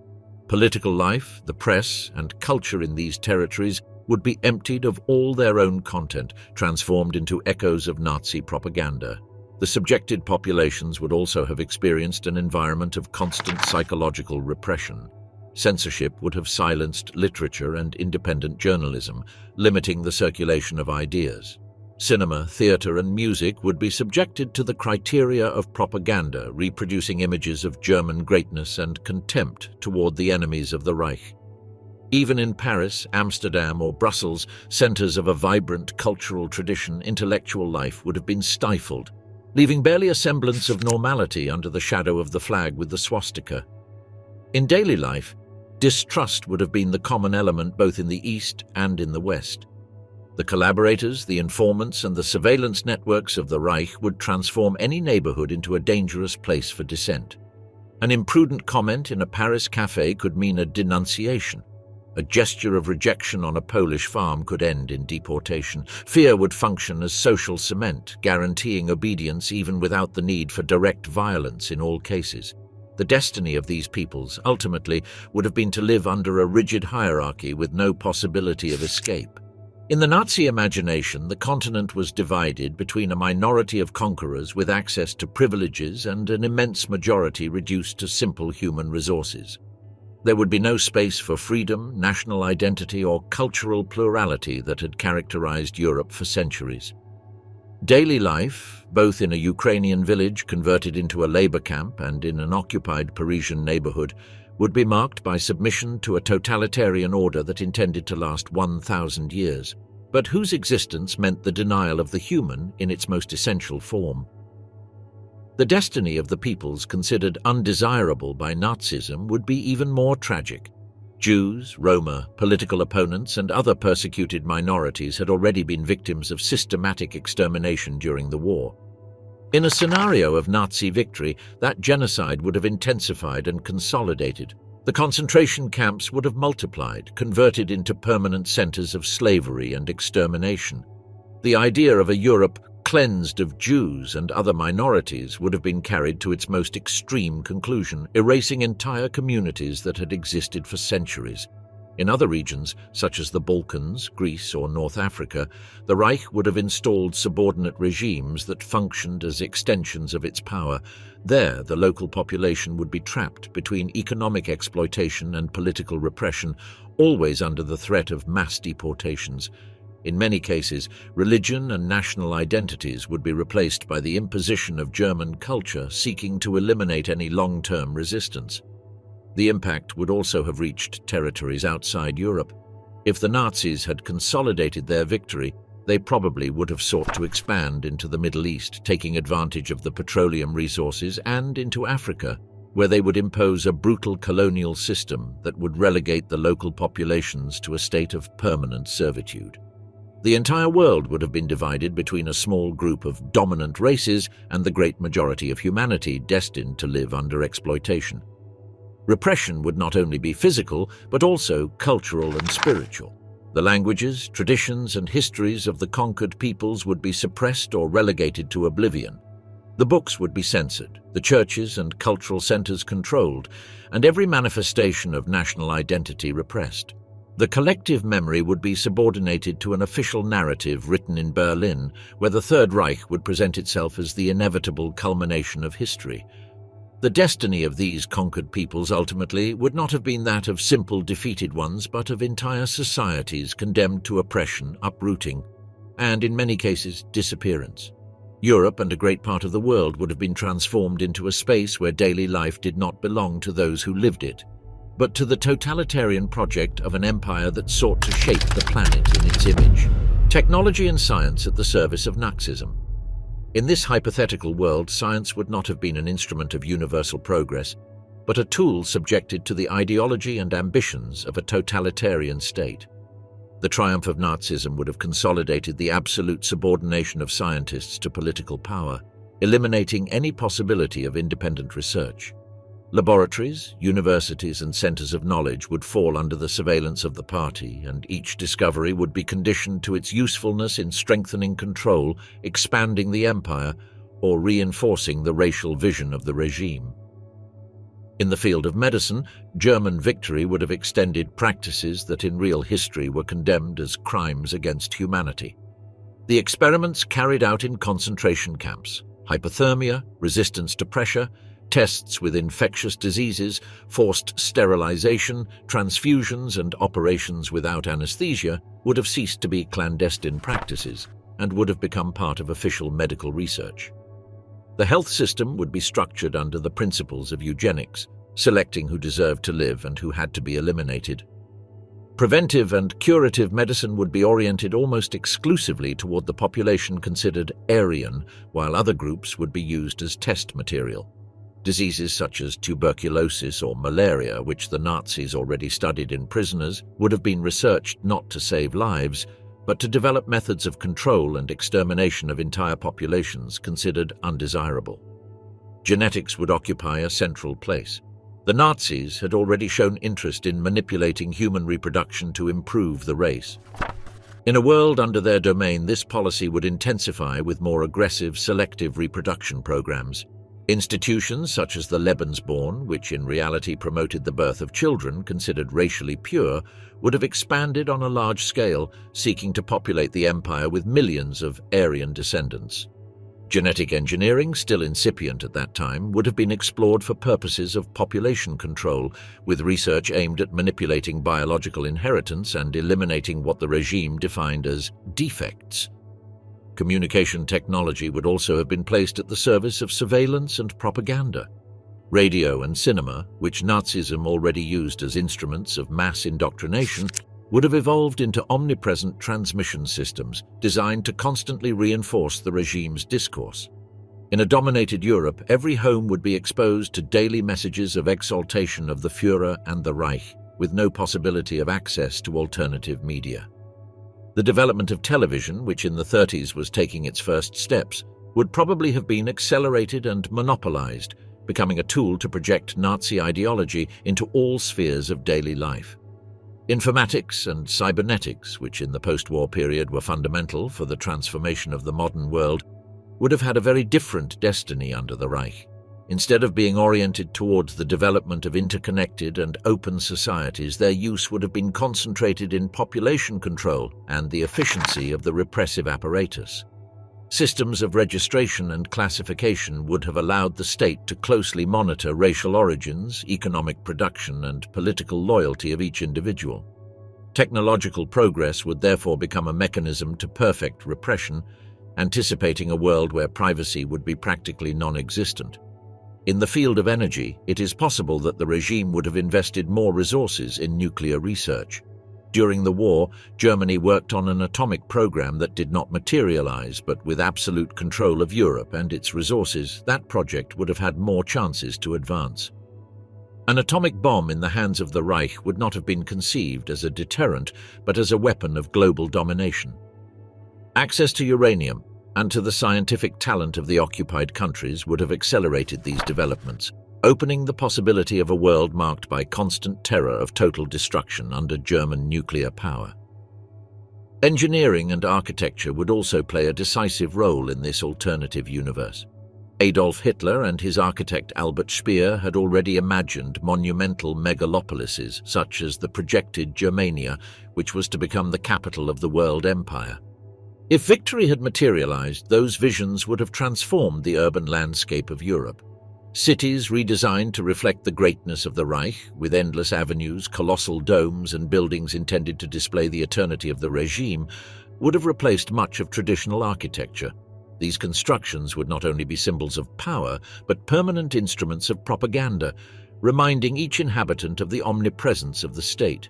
[SPEAKER 1] Political life, the press, and culture in these territories would be emptied of all their own content, transformed into echoes of Nazi propaganda. The subjected populations would also have experienced an environment of constant psychological repression. Censorship would have silenced literature and independent journalism, limiting the circulation of ideas. Cinema, theater, and music would be subjected to the criteria of propaganda, reproducing images of German greatness and contempt toward the enemies of the Reich. Even in Paris, Amsterdam, or Brussels, centers of a vibrant cultural tradition, intellectual life would have been stifled, leaving barely a semblance of normality under the shadow of the flag with the swastika. In daily life, distrust would have been the common element both in the East and in the West. The collaborators, the informants, and the surveillance networks of the Reich would transform any neighborhood into a dangerous place for dissent. An imprudent comment in a Paris cafe could mean a denunciation. A gesture of rejection on a Polish farm could end in deportation. Fear would function as social cement, guaranteeing obedience even without the need for direct violence in all cases. The destiny of these peoples, ultimately, would have been to live under a rigid hierarchy with no possibility of escape. In the Nazi imagination, the continent was divided between a minority of conquerors with access to privileges and an immense majority reduced to simple human resources. There would be no space for freedom, national identity, or cultural plurality that had characterized Europe for centuries. Daily life, both in a Ukrainian village converted into a labor camp and in an occupied Parisian neighborhood, would be marked by submission to a totalitarian order that intended to last 1,000 years, but whose existence meant the denial of the human in its most essential form. The destiny of the peoples considered undesirable by Nazism would be even more tragic. Jews, Roma, political opponents, and other persecuted minorities had already been victims of systematic extermination during the war. In a scenario of Nazi victory, that genocide would have intensified and consolidated. The concentration camps would have multiplied, converted into permanent centers of slavery and extermination. The idea of a Europe cleansed of Jews and other minorities would have been carried to its most extreme conclusion, erasing entire communities that had existed for centuries. In other regions, such as the Balkans, Greece, or North Africa, the Reich would have installed subordinate regimes that functioned as extensions of its power. There, the local population would be trapped between economic exploitation and political repression, always under the threat of mass deportations. In many cases, religion and national identities would be replaced by the imposition of German culture seeking to eliminate any long-term resistance. The impact would also have reached territories outside Europe. If the Nazis had consolidated their victory, they probably would have sought to expand into the Middle East, taking advantage of the petroleum resources, and into Africa, where they would impose a brutal colonial system that would relegate the local populations to a state of permanent servitude. The entire world would have been divided between a small group of dominant races and the great majority of humanity destined to live under exploitation. Repression would not only be physical, but also cultural and spiritual. The languages, traditions, and histories of the conquered peoples would be suppressed or relegated to oblivion. The books would be censored, the churches and cultural centers controlled, and every manifestation of national identity repressed. The collective memory would be subordinated to an official narrative written in Berlin, where the Third Reich would present itself as the inevitable culmination of history. The destiny of these conquered peoples ultimately would not have been that of simple defeated ones, but of entire societies condemned to oppression, uprooting, and in many cases disappearance. Europe and a great part of the world would have been transformed into a space where daily life did not belong to those who lived it, but to the totalitarian project of an empire that sought to shape the planet in its image. Technology and science at the service of Nazism. In this hypothetical world, science would not have been an instrument of universal progress, but a tool subjected to the ideology and ambitions of a totalitarian state. The triumph of Nazism would have consolidated the absolute subordination of scientists to political power, eliminating any possibility of independent research. Laboratories, universities, and centers of knowledge would fall under the surveillance of the party, and each discovery would be conditioned to its usefulness in strengthening control, expanding the empire, or reinforcing the racial vision of the regime. In the field of medicine, German victory would have extended practices that in real history were condemned as crimes against humanity. The experiments carried out in concentration camps, hypothermia, resistance to pressure, tests with infectious diseases, forced sterilization, transfusions, and operations without anesthesia would have ceased to be clandestine practices and would have become part of official medical research. The health system would be structured under the principles of eugenics, selecting who deserved to live and who had to be eliminated. Preventive and curative medicine would be oriented almost exclusively toward the population considered Aryan, while other groups would be used as test material. Diseases such as tuberculosis or malaria, which the Nazis already studied in prisoners, would have been researched not to save lives, but to develop methods of control and extermination of entire populations considered undesirable. Genetics would occupy a central place. The Nazis had already shown interest in manipulating human reproduction to improve the race. In a world under their domain, this policy would intensify with more aggressive selective reproduction programs. Institutions such as the Lebensborn, which in reality promoted the birth of children considered racially pure, would have expanded on a large scale, seeking to populate the empire with millions of Aryan descendants. Genetic engineering, still incipient at that time, would have been explored for purposes of population control, with research aimed at manipulating biological inheritance and eliminating what the regime defined as defects. Communication technology would also have been placed at the service of surveillance and propaganda. Radio and cinema, which Nazism already used as instruments of mass indoctrination, would have evolved into omnipresent transmission systems designed to constantly reinforce the regime's discourse. In a dominated Europe, every home would be exposed to daily messages of exaltation of the Führer and the Reich, with no possibility of access to alternative media. The development of television, which in the 30s was taking its first steps, would probably have been accelerated and monopolized, becoming a tool to project Nazi ideology into all spheres of daily life. Informatics and cybernetics, which in the post-war period were fundamental for the transformation of the modern world, would have had a very different destiny under the Reich. Instead of being oriented towards the development of interconnected and open societies, their use would have been concentrated in population control and the efficiency of the repressive apparatus. Systems of registration and classification would have allowed the state to closely monitor racial origins, economic production, and political loyalty of each individual. Technological progress would therefore become a mechanism to perfect repression, anticipating a world where privacy would be practically non-existent. In the field of energy, it is possible that the regime would have invested more resources in nuclear research. During the war, Germany worked on an atomic program that did not materialize, but with absolute control of Europe and its resources, that project would have had more chances to advance. An atomic bomb in the hands of the Reich would not have been conceived as a deterrent, but as a weapon of global domination. Access to uranium and to the scientific talent of the occupied countries would have accelerated these developments, opening the possibility of a world marked by constant terror of total destruction under German nuclear power. Engineering and architecture would also play a decisive role in this alternative universe. Adolf Hitler and his architect Albert Speer had already imagined monumental megalopolises such as the projected Germania, which was to become the capital of the world empire. If victory had materialized, those visions would have transformed the urban landscape of Europe. Cities redesigned to reflect the greatness of the Reich, with endless avenues, colossal domes, and buildings intended to display the eternity of the regime, would have replaced much of traditional architecture. These constructions would not only be symbols of power, but permanent instruments of propaganda, reminding each inhabitant of the omnipresence of the state.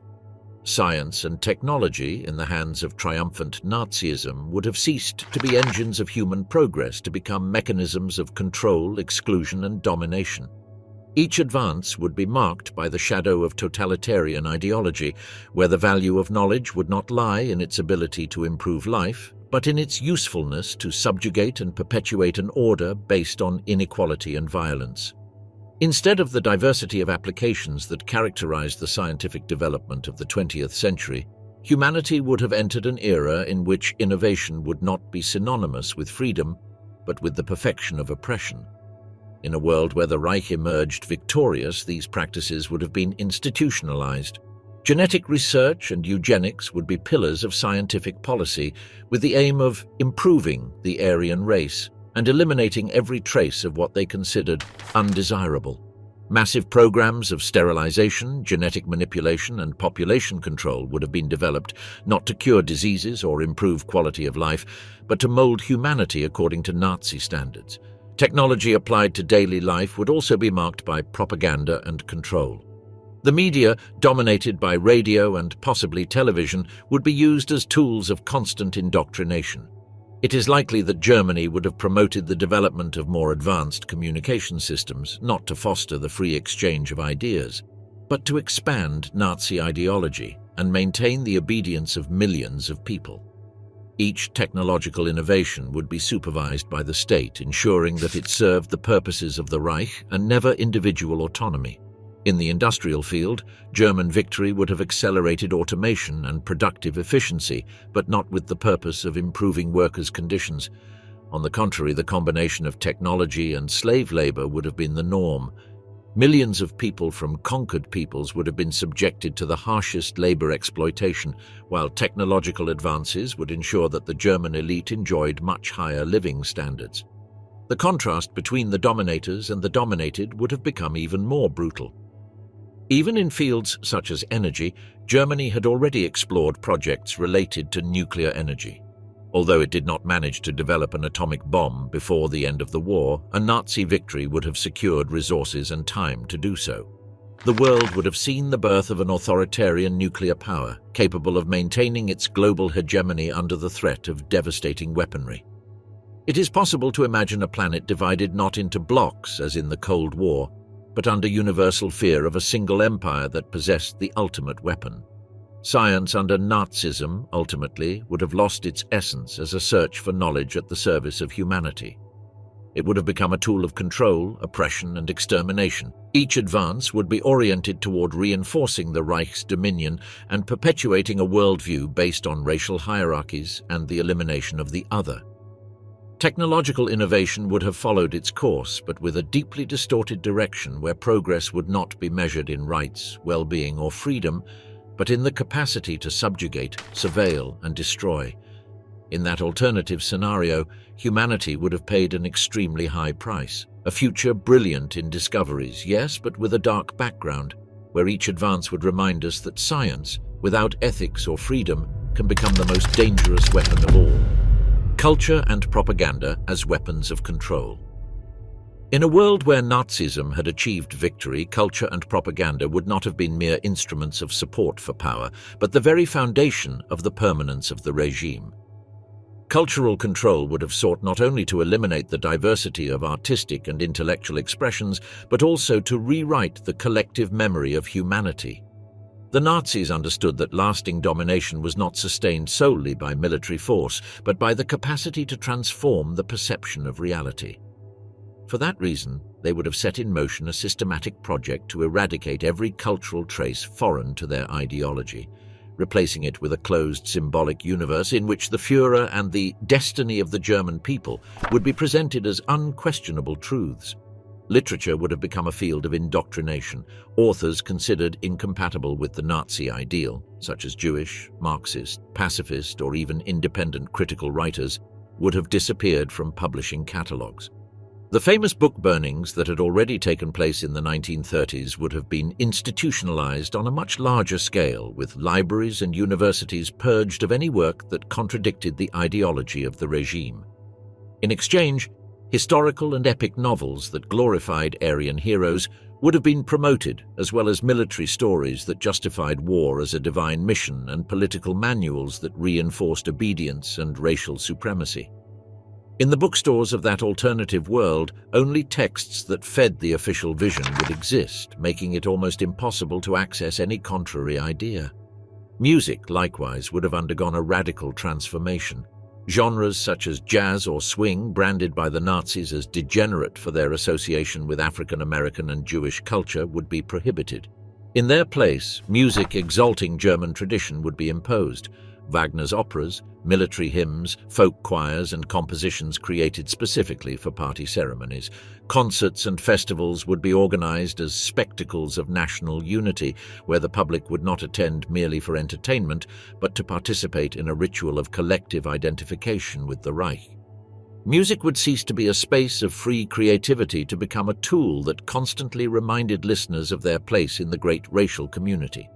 [SPEAKER 1] Science and technology, in the hands of triumphant Nazism, would have ceased to be engines of human progress to become mechanisms of control, exclusion, and domination. Each advance would be marked by the shadow of totalitarian ideology, where the value of knowledge would not lie in its ability to improve life, but in its usefulness to subjugate and perpetuate an order based on inequality and violence. Instead of the diversity of applications that characterized the scientific development of the 20th century, humanity would have entered an era in which innovation would not be synonymous with freedom, but with the perfection of oppression. In a world where the Reich emerged victorious, these practices would have been institutionalized. Genetic research and eugenics would be pillars of scientific policy, with the aim of improving the Aryan race and eliminating every trace of what they considered undesirable. Massive programs of sterilization, genetic manipulation, and population control would have been developed, not to cure diseases or improve quality of life, but to mold humanity according to Nazi standards. Technology applied to daily life would also be marked by propaganda and control. The media, dominated by radio and possibly television, would be used as tools of constant indoctrination. It is likely that Germany would have promoted the development of more advanced communication systems, not to foster the free exchange of ideas, but to expand Nazi ideology and maintain the obedience of millions of people. Each technological innovation would be supervised by the state, ensuring that it served the purposes of the Reich and never individual autonomy. In the industrial field, German victory would have accelerated automation and productive efficiency, but not with the purpose of improving workers' conditions. On the contrary, the combination of technology and slave labor would have been the norm. Millions of people from conquered peoples would have been subjected to the harshest labor exploitation, while technological advances would ensure that the German elite enjoyed much higher living standards. The contrast between the dominators and the dominated would have become even more brutal. Even in fields such as energy, Germany had already explored projects related to nuclear energy. Although it did not manage to develop an atomic bomb before the end of the war, a Nazi victory would have secured resources and time to do so. The world would have seen the birth of an authoritarian nuclear power, capable of maintaining its global hegemony under the threat of devastating weaponry. It is possible to imagine a planet divided not into blocks as in the Cold War, but under universal fear of a single empire that possessed the ultimate weapon. Science under Nazism, ultimately, would have lost its essence as a search for knowledge at the service of humanity. It would have become a tool of control, oppression, and extermination. Each advance would be oriented toward reinforcing the Reich's dominion and perpetuating a worldview based on racial hierarchies and the elimination of the other. Technological innovation would have followed its course, but with a deeply distorted direction where progress would not be measured in rights, well-being, or freedom, but in the capacity to subjugate, surveil, and destroy. In that alternative scenario, humanity would have paid an extremely high price. A future brilliant in discoveries, yes, but with a dark background, where each advance would remind us that science, without ethics or freedom, can become the most dangerous weapon of all. Culture and propaganda as weapons of control. In a world where Nazism had achieved victory, culture and propaganda would not have been mere instruments of support for power, but the very foundation of the permanence of the regime. Cultural control would have sought not only to eliminate the diversity of artistic and intellectual expressions, but also to rewrite the collective memory of humanity. The Nazis understood that lasting domination was not sustained solely by military force, but by the capacity to transform the perception of reality. For that reason, they would have set in motion a systematic project to eradicate every cultural trace foreign to their ideology, replacing it with a closed symbolic universe in which the Führer and the destiny of the German people would be presented as unquestionable truths. Literature would have become a field of indoctrination. Authors considered incompatible with the Nazi ideal, such as Jewish, Marxist, pacifist, or even independent critical writers, would have disappeared from publishing catalogues. The famous book burnings that had already taken place in the 1930s would have been institutionalized on a much larger scale, with libraries and universities purged of any work that contradicted the ideology of the regime. In exchange, historical and epic novels that glorified Aryan heroes would have been promoted, as well as military stories that justified war as a divine mission and political manuals that reinforced obedience and racial supremacy. In the bookstores of that alternative world, only texts that fed the official vision would exist, making it almost impossible to access any contrary idea. Music, likewise, would have undergone a radical transformation. Genres such as jazz or swing, branded by the Nazis as degenerate for their association with African American and Jewish culture, would be prohibited. In their place, music exalting German tradition would be imposed. Wagner's operas, military hymns, folk choirs, and compositions created specifically for party ceremonies. Concerts and festivals would be organized as spectacles of national unity, where the public would not attend merely for entertainment, but to participate in a ritual of collective identification with the Reich. Music would cease to be a space of free creativity to become a tool that constantly reminded listeners of their place in the great racial community.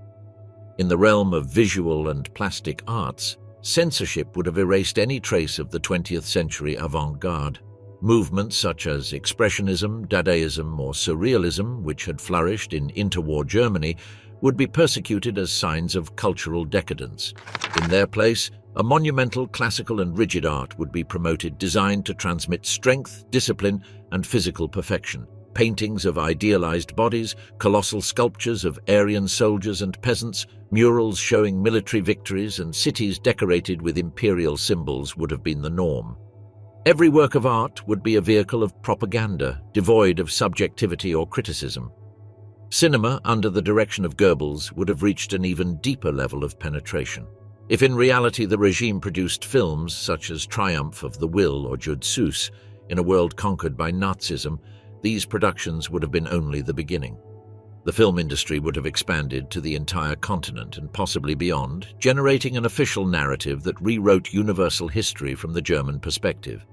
[SPEAKER 1] In the realm of visual and plastic arts, censorship would have erased any trace of the 20th century avant-garde. Movements such as Expressionism, Dadaism, or Surrealism, which had flourished in interwar Germany, would be persecuted as signs of cultural decadence. In their place, a monumental, classical and rigid art would be promoted, designed to transmit strength, discipline, and physical perfection. Paintings of idealized bodies, colossal sculptures of Aryan soldiers and peasants, murals showing military victories, and cities decorated with imperial symbols would have been the norm. Every work of art would be a vehicle of propaganda, devoid of subjectivity or criticism. Cinema, under the direction of Goebbels, would have reached an even deeper level of penetration. If in reality the regime produced films such as Triumph of the Will or Jude Seuss, in a world conquered by Nazism, these productions would have been only the beginning. The film industry would have expanded to the entire continent and possibly beyond, generating an official narrative that rewrote universal history from the German perspective.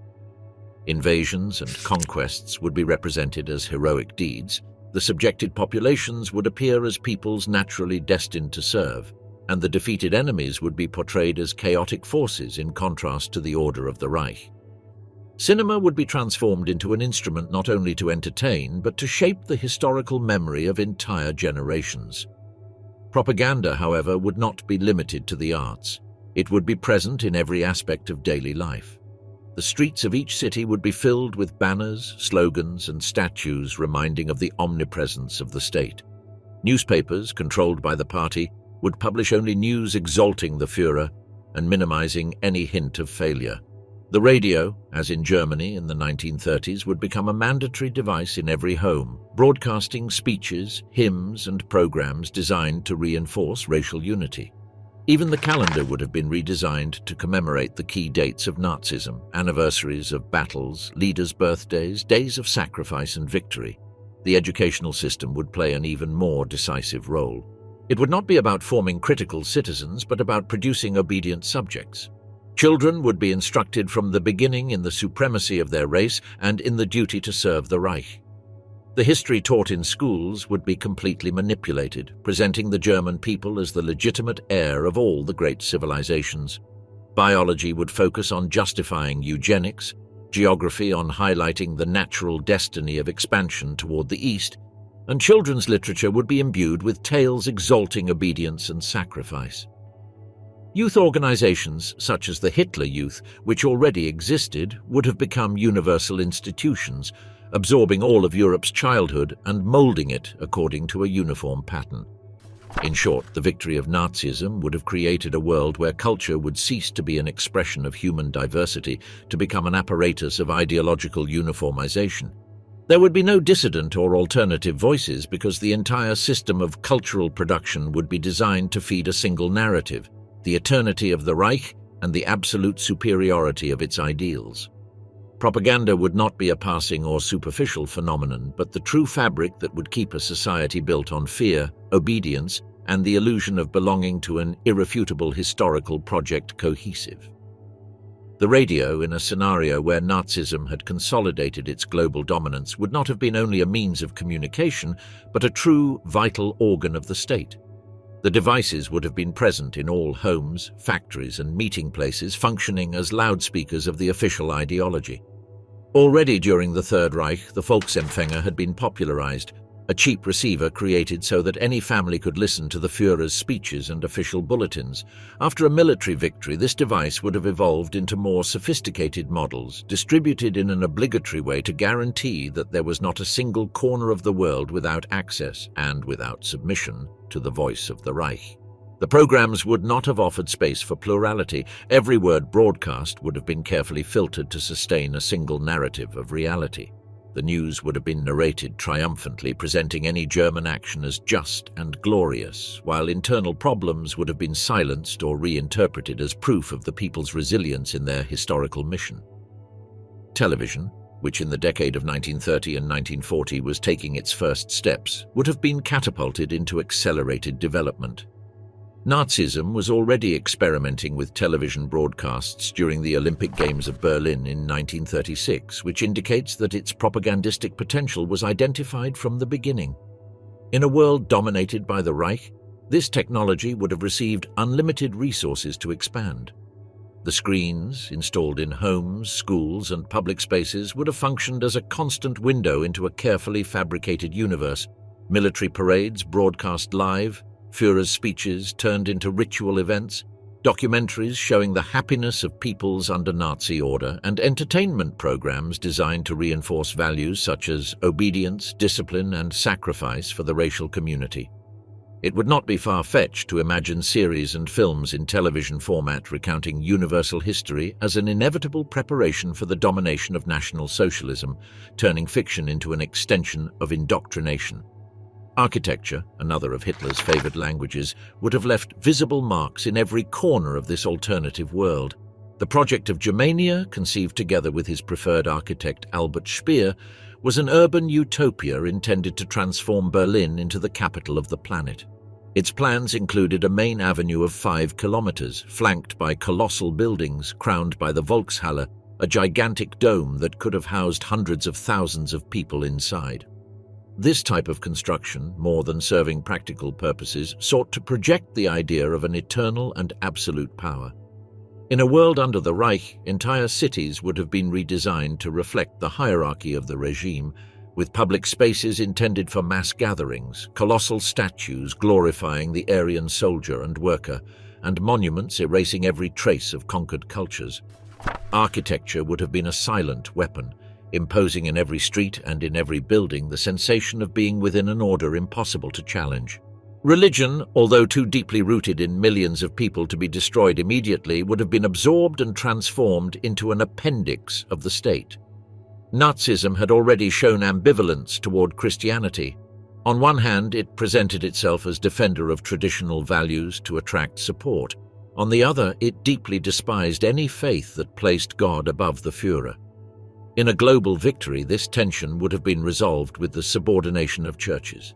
[SPEAKER 1] Invasions and conquests would be represented as heroic deeds. The subjected populations would appear as peoples naturally destined to serve, and the defeated enemies would be portrayed as chaotic forces in contrast to the order of the Reich. Cinema would be transformed into an instrument not only to entertain, but to shape the historical memory of entire generations. Propaganda, however, would not be limited to the arts. It would be present in every aspect of daily life. The streets of each city would be filled with banners, slogans, and statues reminding of the omnipresence of the state. Newspapers, controlled by the party, would publish only news exalting the Führer and minimizing any hint of failure. The radio, as in Germany in the 1930s, would become a mandatory device in every home, broadcasting speeches, hymns, and programs designed to reinforce racial unity. Even the calendar would have been redesigned to commemorate the key dates of Nazism, anniversaries of battles, leaders' birthdays, days of sacrifice and victory. The educational system would play an even more decisive role. It would not be about forming critical citizens, but about producing obedient subjects. Children would be instructed from the beginning in the supremacy of their race and in the duty to serve the Reich. The history taught in schools would be completely manipulated, presenting the German people as the legitimate heir of all the great civilizations. Biology would focus on justifying eugenics, geography on highlighting the natural destiny of expansion toward the east, and children's literature would be imbued with tales exalting obedience and sacrifice. Youth organizations, such as the Hitler Youth, which already existed, would have become universal institutions, absorbing all of Europe's childhood and molding it according to a uniform pattern. In short, the victory of Nazism would have created a world where culture would cease to be an expression of human diversity to become an apparatus of ideological uniformization. There would be no dissident or alternative voices because the entire system of cultural production would be designed to feed a single narrative, the eternity of the Reich and the absolute superiority of its ideals. Propaganda would not be a passing or superficial phenomenon, but the true fabric that would keep a society built on fear, obedience, and the illusion of belonging to an irrefutable historical project cohesive. The radio, in a scenario where Nazism had consolidated its global dominance, would not have been only a means of communication, but a true, vital organ of the state. The devices would have been present in all homes, factories, and meeting places, functioning as loudspeakers of the official ideology. Already during the Third Reich, the Volksempfänger had been popularized, a cheap receiver created so that any family could listen to the Führer's speeches and official bulletins. After a military victory, this device would have evolved into more sophisticated models, distributed in an obligatory way to guarantee that there was not a single corner of the world without access and without submission to the voice of the Reich. The programs would not have offered space for plurality. Every word broadcast would have been carefully filtered to sustain a single narrative of reality. The news would have been narrated triumphantly, presenting any German action as just and glorious, while internal problems would have been silenced or reinterpreted as proof of the people's resilience in their historical mission. Television, which in the decade of 1930 and 1940 was taking its first steps, would have been catapulted into accelerated development. Nazism was already experimenting with television broadcasts during the Olympic Games of Berlin in 1936, which indicates that its propagandistic potential was identified from the beginning. In a world dominated by the Reich, this technology would have received unlimited resources to expand. The screens, installed in homes, schools, and public spaces, would have functioned as a constant window into a carefully fabricated universe. Military parades broadcast live, Führer's speeches turned into ritual events, documentaries showing the happiness of peoples under Nazi order, and entertainment programs designed to reinforce values such as obedience, discipline, and sacrifice for the racial community. It would not be far-fetched to imagine series and films in television format recounting universal history as an inevitable preparation for the domination of National Socialism, turning fiction into an extension of indoctrination. Architecture, another of Hitler's favored languages, would have left visible marks in every corner of this alternative world. The project of Germania, conceived together with his preferred architect Albert Speer, was an urban utopia intended to transform Berlin into the capital of the planet. Its plans included a main avenue of 5 kilometers, flanked by colossal buildings crowned by the Volkshalle, a gigantic dome that could have housed hundreds of thousands of people inside. This type of construction, more than serving practical purposes, sought to project the idea of an eternal and absolute power. In a world under the Reich, entire cities would have been redesigned to reflect the hierarchy of the regime, with public spaces intended for mass gatherings, colossal statues glorifying the Aryan soldier and worker, and monuments erasing every trace of conquered cultures. Architecture would have been a silent weapon, imposing in every street and in every building the sensation of being within an order impossible to challenge. Religion, although too deeply rooted in millions of people to be destroyed immediately, would have been absorbed and transformed into an appendix of the state. Nazism had already shown ambivalence toward Christianity. On one hand, it presented itself as defender of traditional values to attract support. On the other, it deeply despised any faith that placed God above the Führer. In a global victory, this tension would have been resolved with the subordination of churches.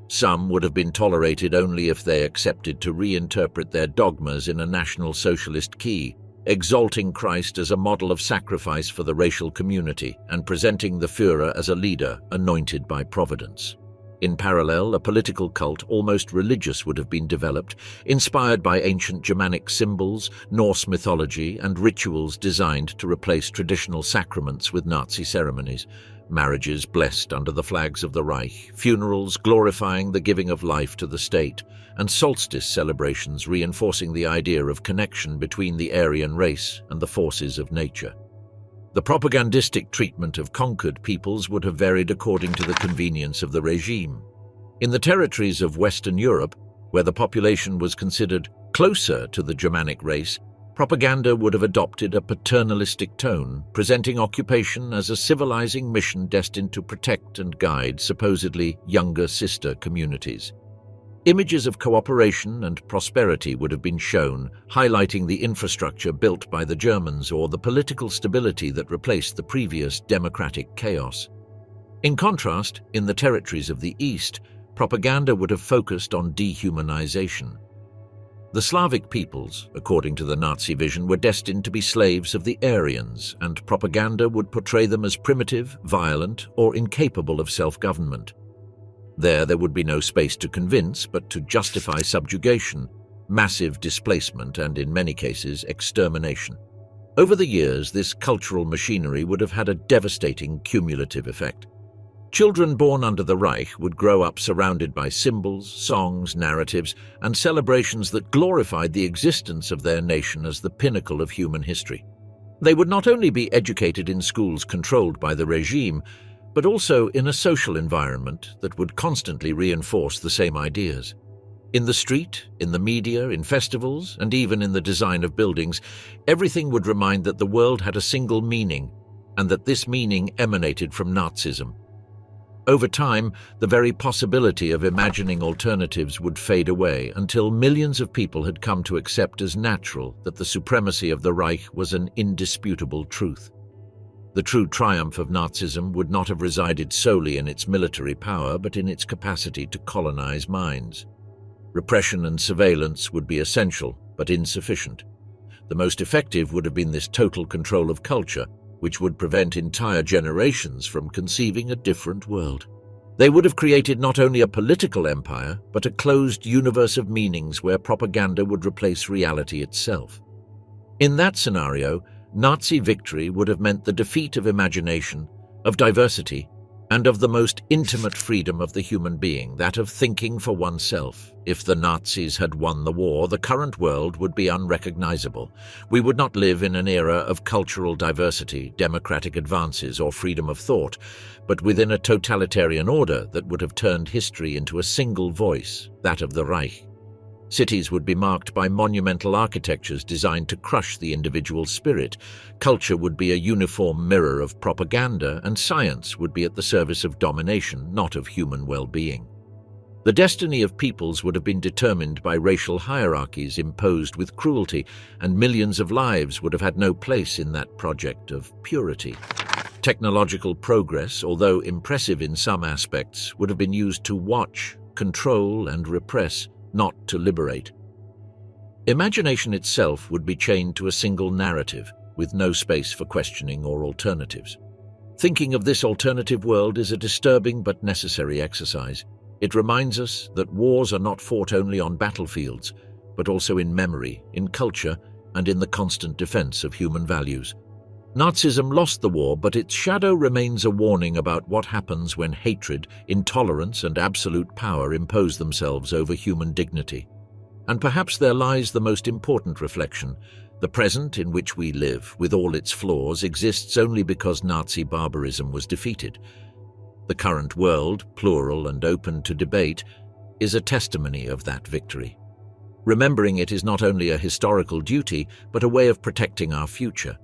[SPEAKER 1] Some would have been tolerated only if they accepted to reinterpret their dogmas in a National Socialist key, exalting Christ as a model of sacrifice for the racial community and presenting the Führer as a leader anointed by providence. In parallel, a political cult, almost religious, would have been developed, inspired by ancient Germanic symbols, Norse mythology, and rituals designed to replace traditional sacraments with Nazi ceremonies. Marriages blessed under the flags of the Reich, funerals glorifying the giving of life to the state, and solstice celebrations reinforcing the idea of connection between the Aryan race and the forces of nature. The propagandistic treatment of conquered peoples would have varied according to the convenience of the regime. In the territories of Western Europe, where the population was considered closer to the Germanic race, propaganda would have adopted a paternalistic tone, presenting occupation as a civilizing mission destined to protect and guide supposedly younger sister communities. Images of cooperation and prosperity would have been shown, highlighting the infrastructure built by the Germans or the political stability that replaced the previous democratic chaos. In contrast, in the territories of the East, propaganda would have focused on dehumanization. The Slavic peoples, according to the Nazi vision, were destined to be slaves of the Aryans, and propaganda would portray them as primitive, violent, or incapable of self-government. There would be no space to convince, but to justify subjugation, massive displacement, and in many cases, extermination. Over the years, this cultural machinery would have had a devastating cumulative effect. Children born under the Reich would grow up surrounded by symbols, songs, narratives, and celebrations that glorified the existence of their nation as the pinnacle of human history. They would not only be educated in schools controlled by the regime, but also in a social environment that would constantly reinforce the same ideas. In the street, in the media, in festivals, and even in the design of buildings, everything would remind that the world had a single meaning, and that this meaning emanated from Nazism. Over time, the very possibility of imagining alternatives would fade away until millions of people had come to accept as natural that the supremacy of the Reich was an indisputable truth. The true triumph of Nazism would not have resided solely in its military power, but in its capacity to colonize minds. Repression and surveillance would be essential, but insufficient. The most effective would have been this total control of culture, which would prevent entire generations from conceiving a different world. They would have created not only a political empire, but a closed universe of meanings where propaganda would replace reality itself. In that scenario, Nazi victory would have meant the defeat of imagination, of diversity, and of the most intimate freedom of the human being, that of thinking for oneself. If the Nazis had won the war, the current world would be unrecognizable. We would not live in an era of cultural diversity, democratic advances, or freedom of thought, but within a totalitarian order that would have turned history into a single voice, that of the Reich. Cities would be marked by monumental architectures designed to crush the individual spirit. Culture would be a uniform mirror of propaganda, and science would be at the service of domination, not of human well-being. The destiny of peoples would have been determined by racial hierarchies imposed with cruelty, and millions of lives would have had no place in that project of purity. Technological progress, although impressive in some aspects, would have been used to watch, control, and repress, not to liberate. Imagination itself would be chained to a single narrative, with no space for questioning or alternatives. Thinking of this alternative world is a disturbing but necessary exercise. It reminds us that wars are not fought only on battlefields, but also in memory, in culture, and in the constant defense of human values. Nazism lost the war, but its shadow remains a warning about what happens when hatred, intolerance, and absolute power impose themselves over human dignity. And perhaps there lies the most important reflection. The present in which we live, with all its flaws, exists only because Nazi barbarism was defeated. The current world, plural and open to debate, is a testimony of that victory. Remembering it is not only a historical duty, but a way of protecting our future.